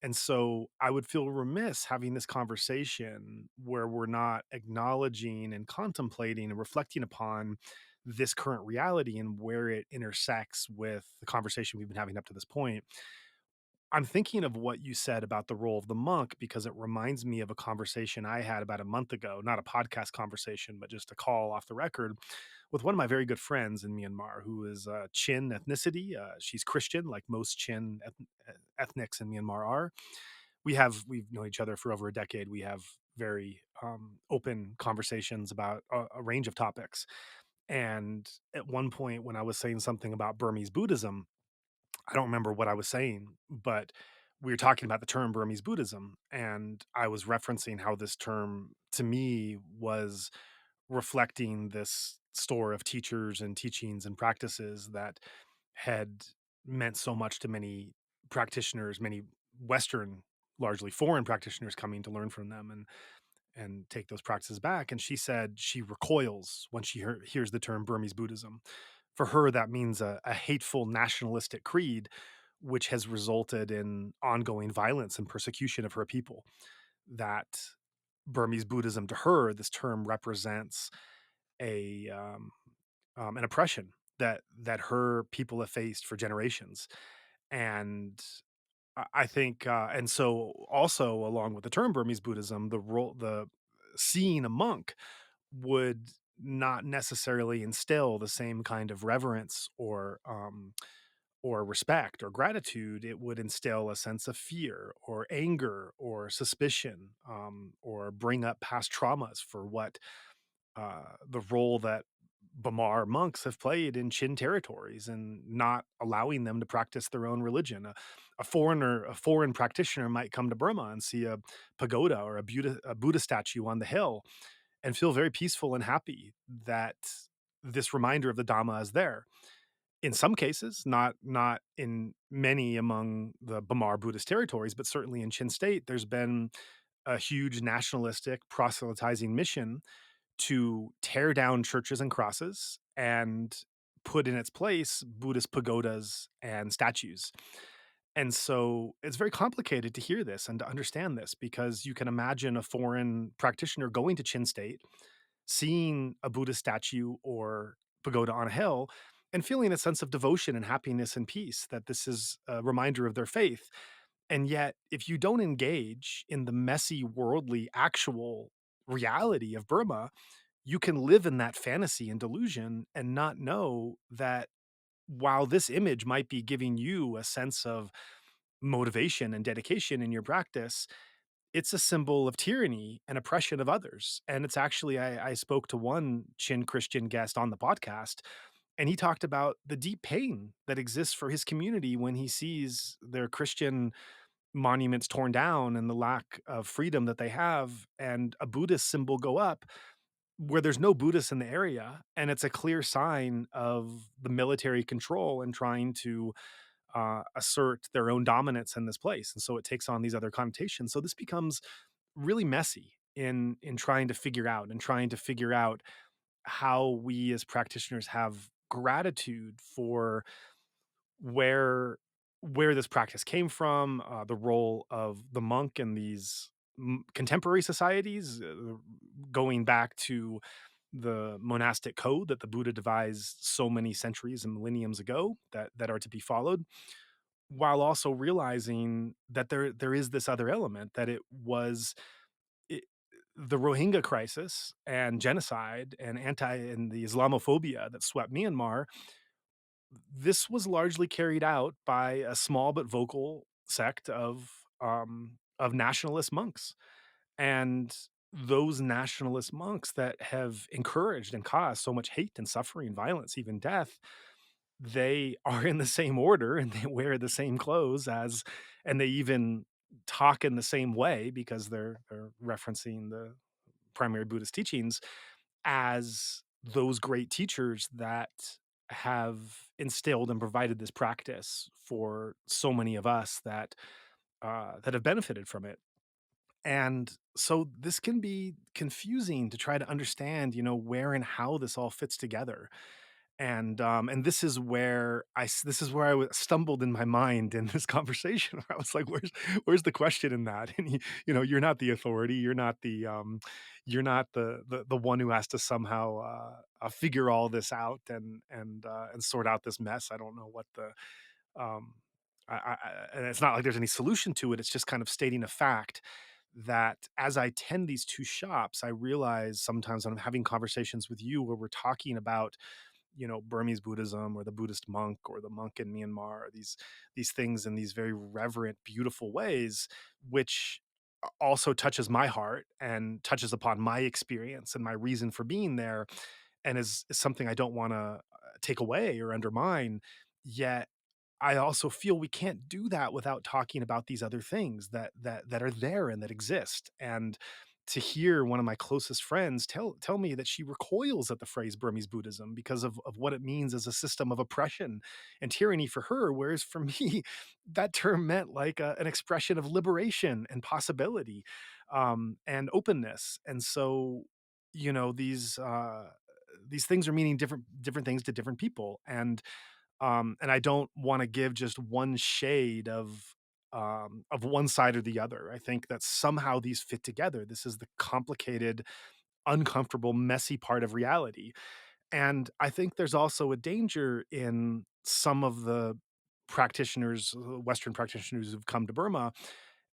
And so I would feel remiss having this conversation where we're not acknowledging and contemplating and reflecting upon this current reality and where it intersects with the conversation we've been having up to this point. I'm thinking of what you said about the role of the monk because it reminds me of a conversation I had about a month ago, not a podcast conversation, but just a call off the record with one of my very good friends in Myanmar who is Chin ethnicity. She's Christian, like most Chin ethnics in Myanmar are. We've known each other for over a decade. We have very open conversations about a range of topics. And at one point, when I was saying something about Burmese Buddhism, I don't remember what I was saying, but we were talking about the term Burmese Buddhism, and I was referencing how this term to me was reflecting this store of teachers and teachings and practices that had meant so much to many practitioners, many Western, largely foreign practitioners coming to learn from them and take those practices back. And she said she recoils when she hears the term Burmese Buddhism. For her, that means a hateful nationalistic creed, which has resulted in ongoing violence and persecution of her people. That Burmese Buddhism, to her, this term represents a an oppression that her people have faced for generations. And I think, and so also along with the term Burmese Buddhism, the seeing a monk would not necessarily instill the same kind of reverence or respect or gratitude. It would instill a sense of fear or anger or suspicion, or bring up past traumas for what the role that Bamar monks have played in Chin territories and not allowing them to practice their own religion. A foreign practitioner might come to Burma and see a pagoda or a Buddha statue on the hill and feel very peaceful and happy that this reminder of the Dhamma is there. In some cases, not in many among the Bamar Buddhist territories, but certainly in Chin State, there's been a huge nationalistic proselytizing mission to tear down churches and crosses and put in its place Buddhist pagodas and statues. And so it's very complicated to hear this and to understand this because you can imagine a foreign practitioner going to Chin State, seeing a Buddhist statue or pagoda on a hill, and feeling a sense of devotion and happiness and peace that this is a reminder of their faith. And yet, if you don't engage in the messy, worldly, actual reality of Burma, you can live in that fantasy and delusion and not know that while this image might be giving you a sense of motivation and dedication in your practice, it's a symbol of tyranny and oppression of others. And it's actually, I spoke to one Chin Christian guest on the podcast, and he talked about the deep pain that exists for his community when he sees their Christian monuments torn down and the lack of freedom that they have, and a Buddhist symbol go up where there's no Buddhists in the area, and it's a clear sign of the military control and trying to assert their own dominance in this place, and so it takes on these other connotations. So this becomes really messy in trying to figure out how we as practitioners have gratitude for where where this practice came from, the role of the monk in these contemporary societies, going back to the monastic code that the Buddha devised so many centuries and millenniums ago that are to be followed, while also realizing that there is this other element that it was it, the Rohingya crisis and genocide and the Islamophobia that swept Myanmar. This was largely carried out by a small but vocal sect of nationalist monks, and those nationalist monks that have encouraged and caused so much hate and suffering, violence, even death, they are in the same order and they wear the same clothes as, and they even talk in the same way because they're referencing the primary Buddhist teachings as those great teachers that have instilled and provided this practice for so many of us that that have benefited from it. And so this can be confusing to try to understand, where and how this all fits together. And this is where this is where stumbled in my mind in this conversation. Where I was like, "Where's the question in that?" And you're not the authority. You're not the one who has to somehow figure all this out and sort out this mess. I don't know what the um, and it's not like there's any solution to it. It's just kind of stating a fact that as I tend these two shops, I realize sometimes when I'm having conversations with you where we're talking about, Burmese Buddhism or the Buddhist monk or the monk in Myanmar, or these things in these very reverent, beautiful ways, which also touches my heart and touches upon my experience and my reason for being there, and is something I don't want to take away or undermine. Yet I also feel we can't do that without talking about these other things that are there and that exist. And to hear one of my closest friends tell me that she recoils at the phrase Burmese Buddhism because of what it means as a system of oppression and tyranny for her, whereas for me, that term meant like an expression of liberation and possibility, and openness. And so, these things are meaning different things to different people, and I don't want to give just one shade of one side or the other. I think that somehow these fit together. This is the complicated, uncomfortable, messy part of reality. And I think there's also a danger in some of the practitioners, Western practitioners who've come to Burma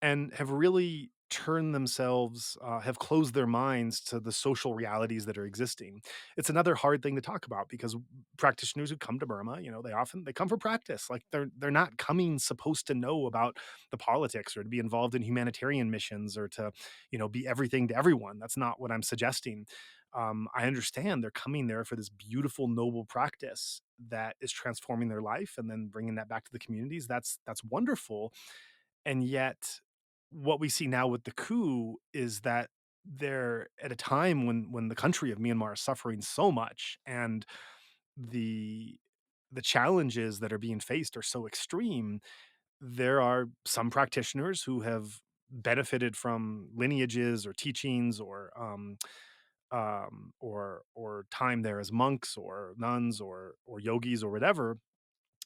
and have really turned themselves, have closed their minds to the social realities that are existing. It's another hard thing to talk about because practitioners who come to Burma, they come for practice. Like they're not coming supposed to know about the politics or to be involved in humanitarian missions or to, be everything to everyone. That's not what I'm suggesting. I understand they're coming there for this beautiful, noble practice that is transforming their life and then bringing that back to the communities. That's wonderful. And yet, what we see now with the coup is that they're at a time when the country of Myanmar is suffering so much, and the the challenges that are being faced are so extreme. There are some practitioners who have benefited from lineages or teachings or time there as monks or nuns or yogis or whatever,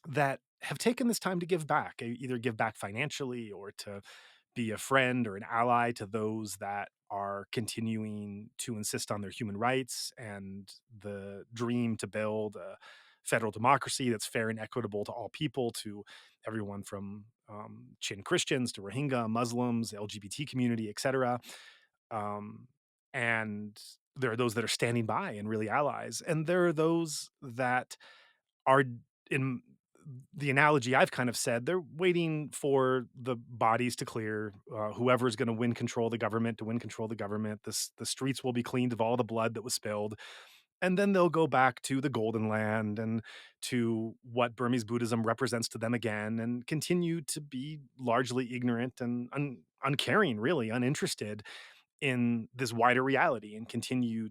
that have taken this time to give back, either give back financially or to be a friend or an ally to those that are continuing to insist on their human rights and the dream to build a federal democracy that's fair and equitable to all people, to everyone from Chin Christians to Rohingya Muslims, LGBT community, etc. Um, and there are those that are standing by and really allies, and there are those that are, in the analogy I've kind of said, they're waiting for the bodies to clear. Whoever's going to win control of the government to win control of the government. The streets will be cleaned of all the blood that was spilled, and then they'll go back to the Golden Land and to what Burmese Buddhism represents to them again, and continue to be largely ignorant and uncaring, really uninterested in this wider reality, and continue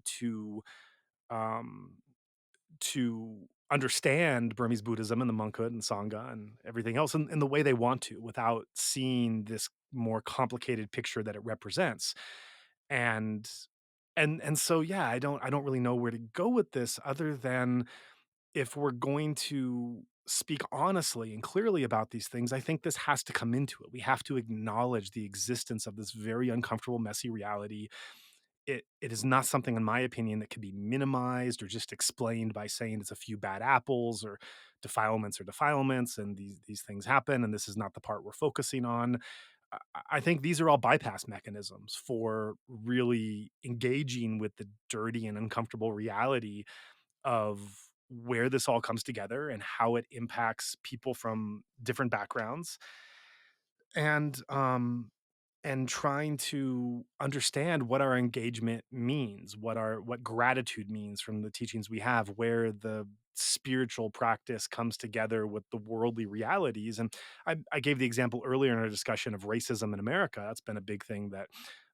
um, to understand Burmese Buddhism and the monkhood and Sangha and everything else in the way they want to, without seeing this more complicated picture that it represents. And so yeah, I don't really know where to go with this other than, if we're going to speak honestly and clearly about these things, I think this has to come into it. We have to acknowledge the existence of this very uncomfortable, messy reality. It is not something, in my opinion, that can be minimized or just explained by saying it's a few bad apples or defilements, and these things happen, and this is not the part we're focusing on. I think these are all bypass mechanisms for really engaging with the dirty and uncomfortable reality of where this all comes together and how it impacts people from different backgrounds, and trying to understand what our engagement means, what gratitude means from the teachings we have, where the spiritual practice comes together with the worldly realities. And I gave the example earlier in our discussion of racism in America. That's been a big thing that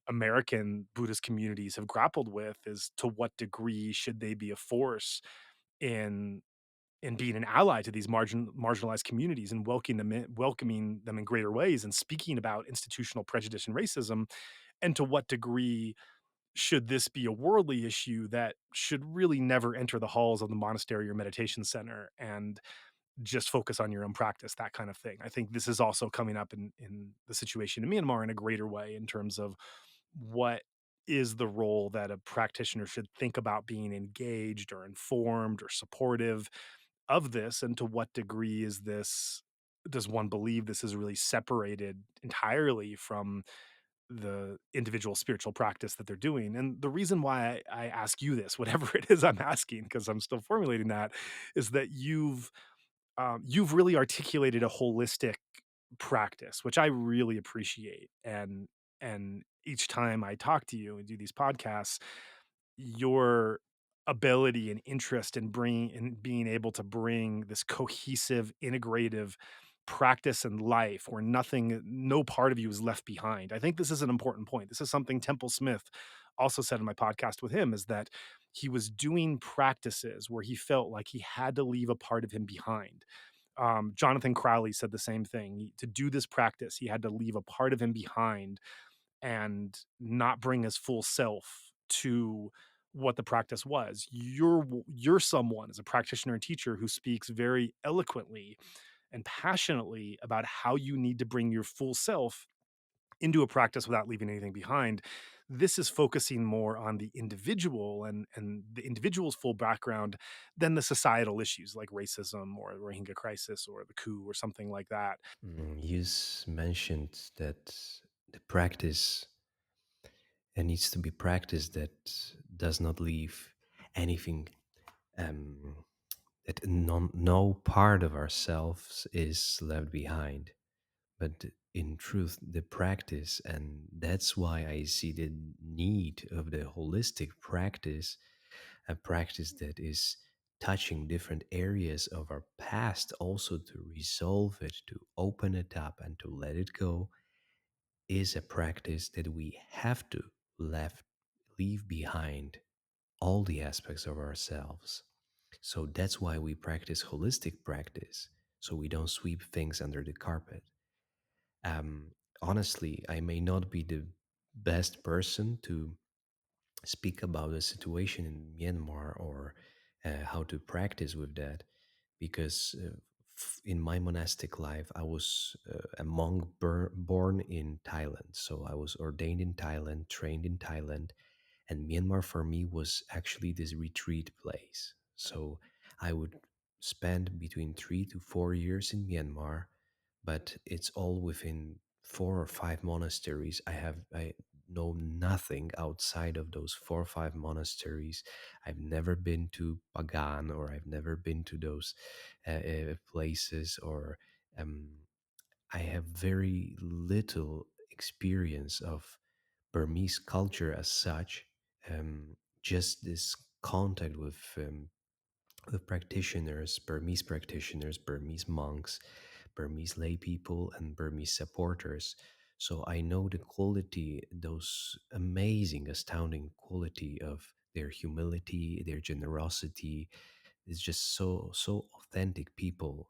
American Buddhist communities have grappled with, is to what degree should they be a force in being an ally to these marginalized communities and welcoming them in greater ways, and speaking about institutional prejudice and racism. and to what degree should this be a worldly issue that should really never enter the halls of the monastery or meditation center and just focus on your own practice, that kind of thing. I think this is also coming up in the situation in Myanmar in a greater way in terms of what is the role that a practitioner should think about being engaged or informed or supportive of this, and to what degree is this does one believe this is really separated entirely from the individual spiritual practice that they're doing. And the reason why I ask you this, whatever it is I'm asking, because I'm still formulating that, is that you've really articulated a holistic practice, which I really appreciate. And each time I talk to you and do these podcasts, your ability and interest in bringing in being able to bring this cohesive, integrative practice and life where no part of you is left behind. I think this is an important point. This is something Temple Smith also said in my podcast with him, is that he was doing practices where he felt like he had to leave a part of him behind. Jonathan Crowley said the same thing. To do this practice, he had to leave a part of him behind and not bring his full self to what the practice was. You're someone as a practitioner and teacher who speaks very eloquently and passionately about how you need to bring your full self into a practice without leaving anything behind. This is focusing more on the individual and the individual's full background than the societal issues like racism or the Rohingya crisis or the coup or something like that. Mentioned that the practice needs to be practice that does not leave anything, um, that no part of ourselves is left behind. But in truth, the practice, and that's why I see the need of the holistic practice, a practice that is touching different areas of our past, also to resolve it, to open it up, and to let it go, is a practice that we have to left leave behind all the aspects of ourselves. So that's why we practice holistic practice, so we don't sweep things under the carpet. um, Honestly, I may not be the best person to speak about the situation in Myanmar or how to practice with that, because in my monastic life, I was a monk born in Thailand. So I was ordained in Thailand, trained in Thailand, and Myanmar for me was actually this retreat place. So I would spend between 3 to 4 years in Myanmar, but it's all within 4 or 5 monasteries. I know nothing outside of those 4 or 5 monasteries. I've never been to Pagan, or I've never been to those places, or um, I have very little experience of Burmese culture as such. Just this contact with practitioners, Burmese monks, Burmese lay people, and Burmese supporters. So I know the quality, those amazing, astounding quality of their humility, their generosity. It's just so authentic people.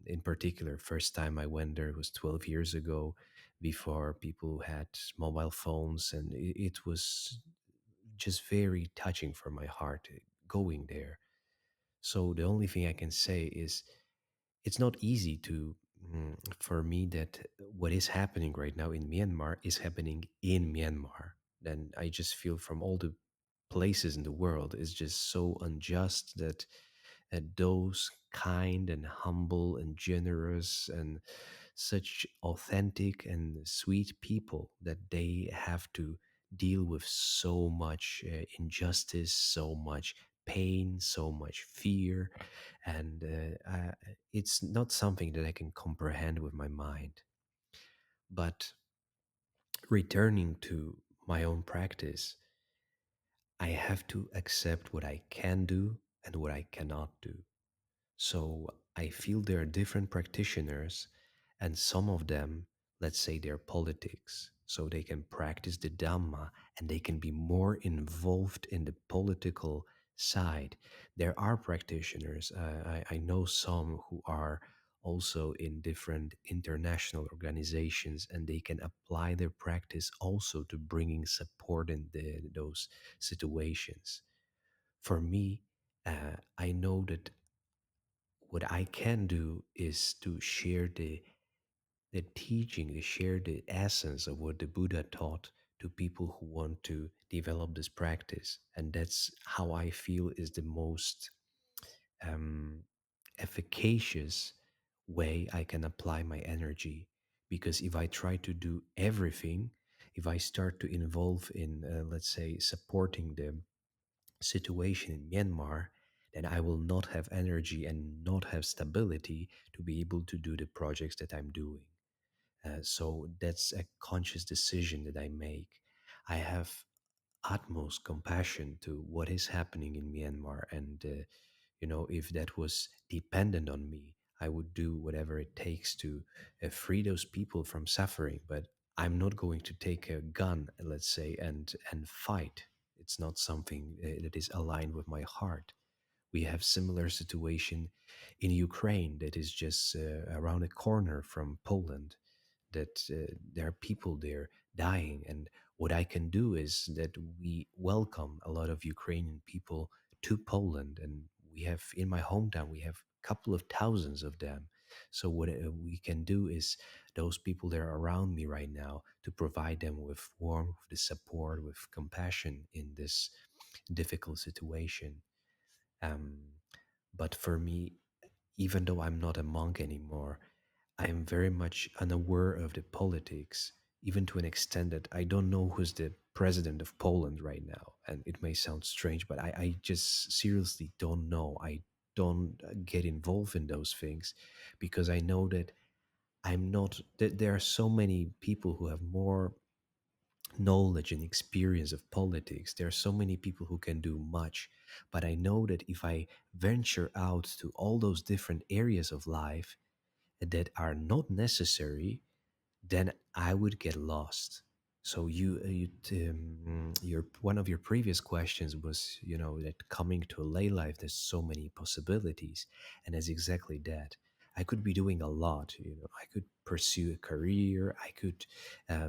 In particular, first time I went there was 12 years ago, before people had mobile phones, and it was just very touching for my heart going there. So the only thing I can say is it's not easy to for me that what is happening right now in Myanmar is happening in Myanmar. Then I just feel from all the places in the world is just so unjust that those kind and humble and generous and such authentic and sweet people, that they have to deal with so much injustice, so much pain, so much fear, and it's not something that I can comprehend with my mind. But returning to my own practice, I have to accept what I can do and what I cannot do. So I feel there are different practitioners, and some of them, let's say they're politics, so they can practice the Dhamma and they can be more involved in the political side. There are practitioners, I know some who are also in different international organizations, and they can apply their practice also to bringing support in those situations. For me, I know that what I can do is to share the teaching, to share the essence of what the Buddha taught to people who want to develop this practice. And that's how I feel is the most um, efficacious way I can apply my energy. Because if I try to do everything, if I start to involve in, let's say, supporting the situation in Myanmar, then I will not have energy and not have stability to be able to do the projects that I'm doing. So that's a conscious decision that I make. I have utmost compassion to what is happening in Myanmar, and if that was dependent on me, I would do whatever it takes to free those people from suffering. But I'm not going to take a gun, let's say, and fight. It's not something that is aligned with my heart. We have similar situation in Ukraine that is just around a corner from Poland, that there are people there dying. And what I can do is that we welcome a lot of Ukrainian people to Poland. And we have, in my hometown, we have a couple of thousands of them. So what we can do is those people that are around me right now to provide them with warmth, with support, with compassion in this difficult situation. Um, but for me, even though I'm not a monk anymore, I am very much unaware of the politics, even to an extent that I don't know who's the president of Poland right now. And it may sound strange, but I just seriously don't know. I don't get involved in those things because I know that I'm not, that there are so many people who have more knowledge and experience of politics. There are so many people who can do much. But I know that if I venture out to all those different areas of life that are not necessary, then I would get lost. So your one of your previous questions was, that coming to a lay life, there's so many possibilities, and it's exactly that. I could be doing a lot. I could pursue a career. I could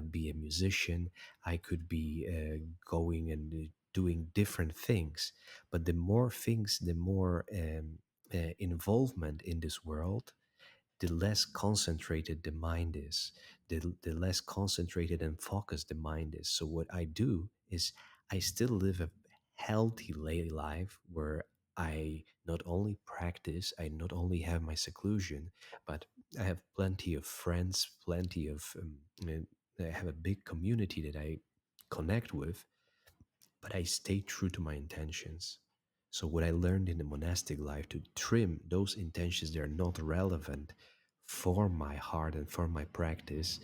be a musician. I could be going and doing different things. But the more things, the more involvement in this world, the less concentrated the mind is, the less concentrated and focused the mind is. So what I do is I still live a healthy life where I not only practice, I not only have my seclusion, but I have plenty of friends, plenty of, I have a big community that I connect with, but I stay true to my intentions. So, what I learned in the monastic life to trim those intentions that are not relevant for my heart and for my practice,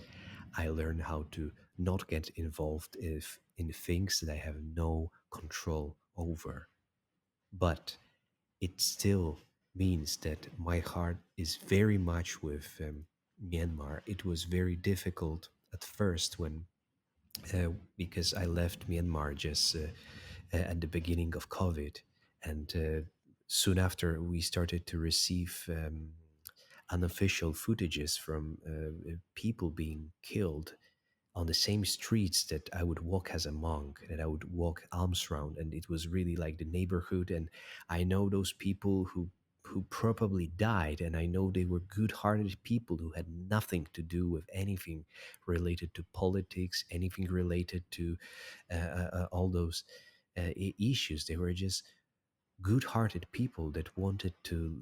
I learned how to not get involved in things that I have no control over. But it still means that my heart is very much with Myanmar. It was very difficult at first when because I left Myanmar just at the beginning of COVID, and soon after we started to receive unofficial footages from people being killed on the same streets that I would walk as a monk, that I would walk alms round, and it was really like the neighborhood. And I know those people who probably died, and I know they were good-hearted people who had nothing to do with anything related to politics, anything related to all those issues. They were just good-hearted people that wanted to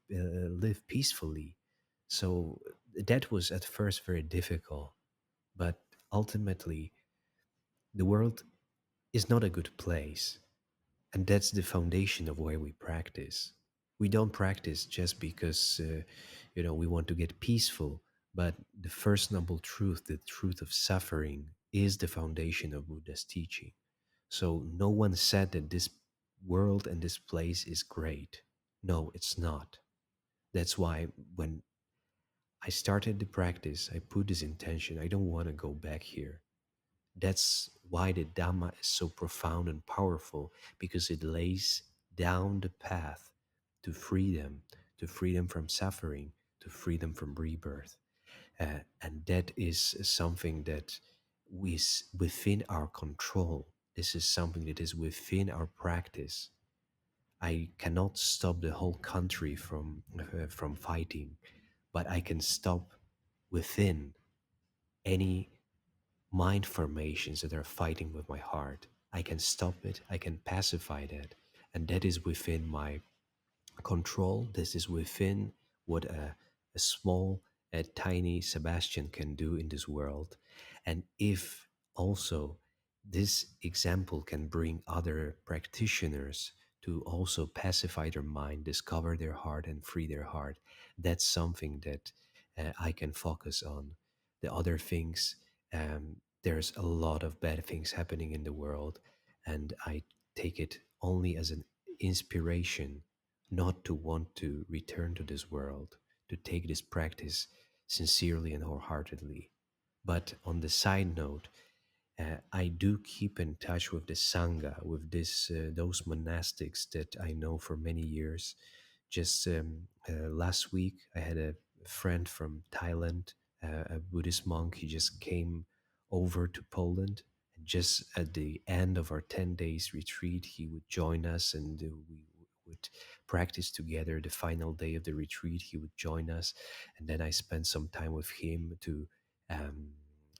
live peacefully. So that was at first very difficult, but ultimately, the world is not a good place. And that's the foundation of why we practice. We don't practice just because, we want to get peaceful, but the first noble truth, the truth of suffering, is the foundation of Buddha's teaching. So no one said that this world and this place is great. No, it's not. That's why when I started the practice, I put this intention, I don't want to go back here. That's why the Dhamma is so profound and powerful, because it lays down the path to freedom from suffering, to freedom from rebirth. And that is something that within our control. This is something that is within our practice. I cannot stop the whole country from fighting, but I can stop within any mind formations that are fighting with my heart. I can stop it. I can pacify that, and that is within my control. This is within what a small, a tiny Sebastian can do in this world. And if also this example can bring other practitioners to also pacify their mind, discover their heart, and free their heart, that's something that I can focus on. The other things, there's a lot of bad things happening in the world, and I take it only as an inspiration not to want to return to this world, to take this practice sincerely and wholeheartedly. But on the side note, I do keep in touch with the Sangha, with those monastics that I know for many years. Just last week, I had a friend from Thailand, a Buddhist monk. He just came over to Poland. And just at the end of our 10 days retreat, he would join us and we would practice together. The final day of the retreat, he would join us. And then I spent some time with him um,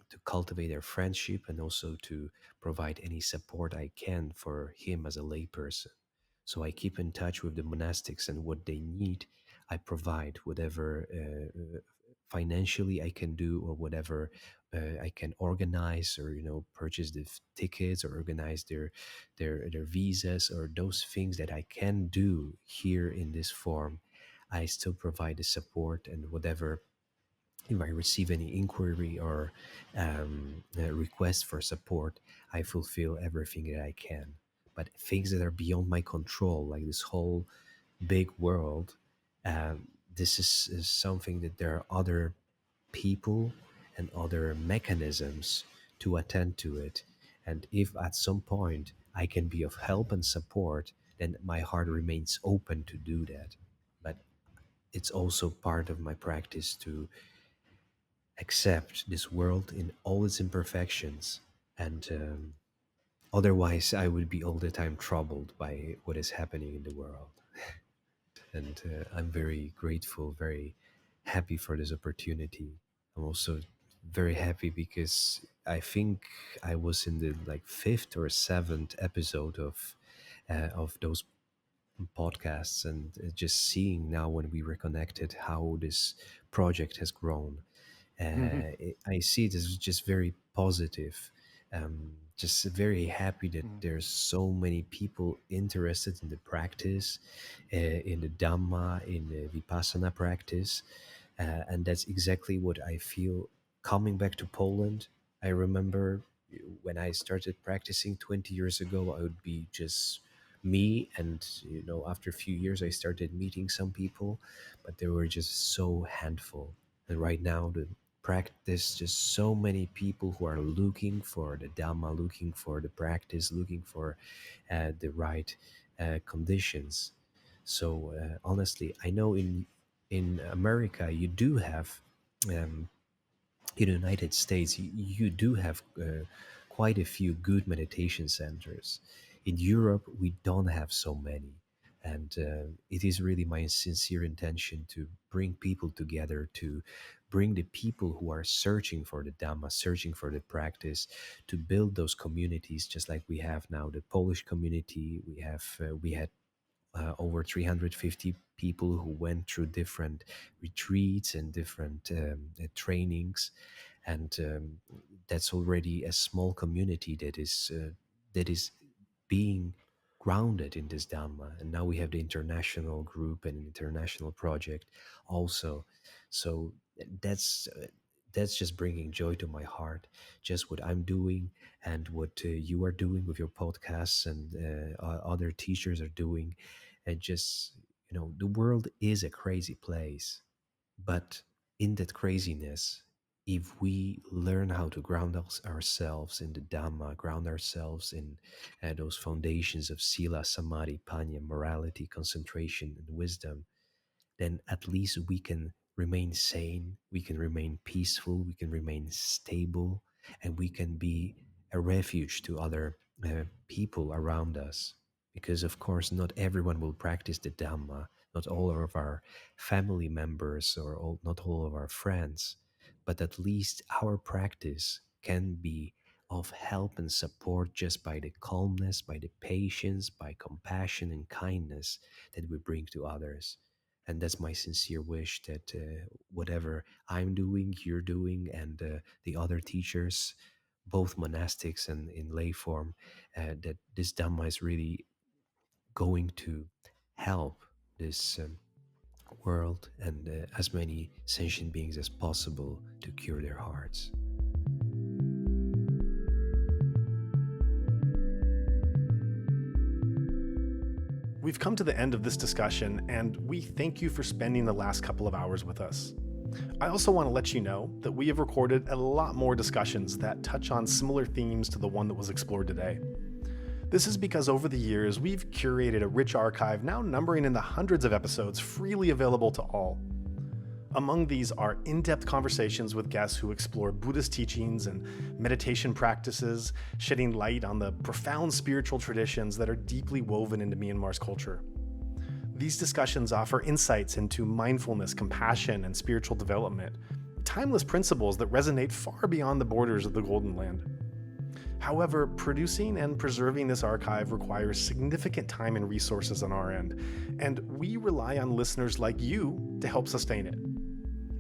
to cultivate our friendship and also to provide any support I can for him as a layperson. So I keep in touch with the monastics, and what they need, I provide whatever financially I can do, or whatever I can organize, or purchase the tickets, or organize their visas, or those things that I can do here in this form. I still provide the support, and whatever, if I receive any inquiry or a request for support, I fulfill everything that I can. But things that are beyond my control, like this whole big world, this is something that there are other people and other mechanisms to attend to it. And if at some point I can be of help and support, then my heart remains open to do that. But it's also part of my practice to accept this world in all its imperfections, and otherwise I would be all the time troubled by what is happening in the world. And I'm very grateful, very happy for this opportunity. I'm also very happy because I think I was in the like fifth or seventh episode of those podcasts, and just seeing now when we reconnected how this project has grown. I see it as just very positive. Just very happy that there's so many people interested in the practice, in the Dhamma, in the Vipassana practice. And that's exactly what I feel coming back to Poland. I remember when I started practicing 20 years ago, I would be just me. And, after a few years, I started meeting some people, but they were just so handful. And right now, the practice, just so many people who are looking for the Dhamma, looking for the practice, looking for the right conditions. So honestly, I know in America you do have, um, in the United States you do have quite a few good meditation centers. In Europe, we don't have so many, and it is really my sincere intention to bring people together, to bring the people who are searching for the Dhamma, searching for the practice, to build those communities, just like we have now the Polish community. We had over 350 people who went through different retreats and different trainings, and that's already a small community that is being grounded in this Dhamma. And now we have the international group and an international project also. So that's just bringing joy to my heart, just what I'm doing and what you are doing with your podcasts, and other teachers are doing. And just, the world is a crazy place, but in that craziness, if we learn how to ground ourselves in the Dhamma, ground ourselves in those foundations of Sila, Samadhi, Panya, morality, concentration, and wisdom, then at least we can remain sane, we can remain peaceful, we can remain stable, and we can be a refuge to other people around us. Because, of course, not everyone will practice the Dhamma, not all of our family members or not all of our friends, but at least our practice can be of help and support just by the calmness, by the patience, by compassion and kindness that we bring to others. And that's my sincere wish that whatever I'm doing, you're doing, and the other teachers, both monastics and in lay form, that this Dhamma is really going to help this world and as many sentient beings as possible to cure their hearts. We've come to the end of this discussion, and we thank you for spending the last couple of hours with us. I also want to let you know that we have recorded a lot more discussions that touch on similar themes to the one that was explored today. This is because over the years, we've curated a rich archive now numbering in the hundreds of episodes freely available to all. Among these are in-depth conversations with guests who explore Buddhist teachings and meditation practices, shedding light on the profound spiritual traditions that are deeply woven into Myanmar's culture. These discussions offer insights into mindfulness, compassion, and spiritual development, timeless principles that resonate far beyond the borders of the Golden Land. However, producing and preserving this archive requires significant time and resources on our end, and we rely on listeners like you to help sustain it.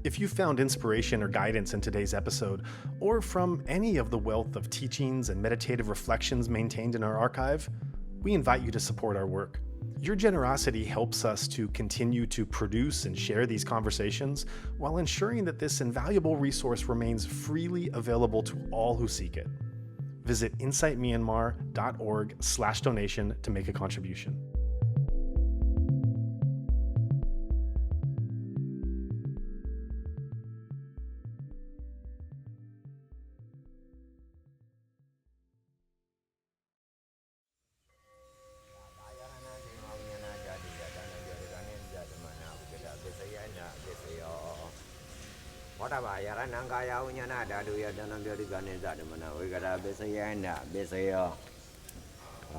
If you found inspiration or guidance in today's episode, or from any of the wealth of teachings and meditative reflections maintained in our archive, we invite you to support our work. Your generosity helps us to continue to produce and share these conversations while ensuring that this invaluable resource remains freely available to all who seek it. Visit insightmyanmar.org/donation to make a contribution.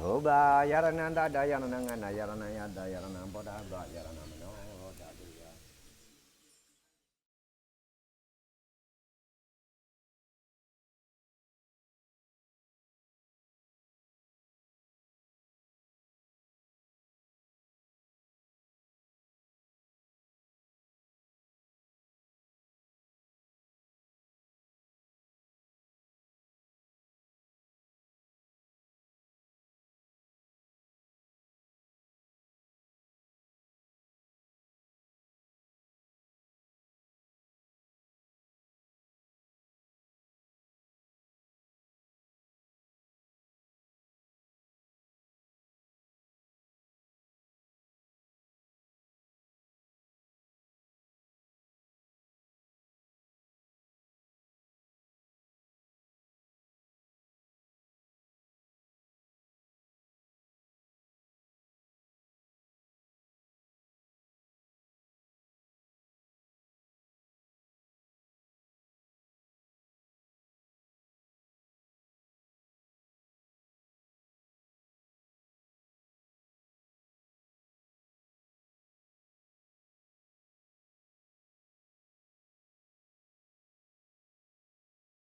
Oba yarananda dayananga yaranaya dayanam boda yaranam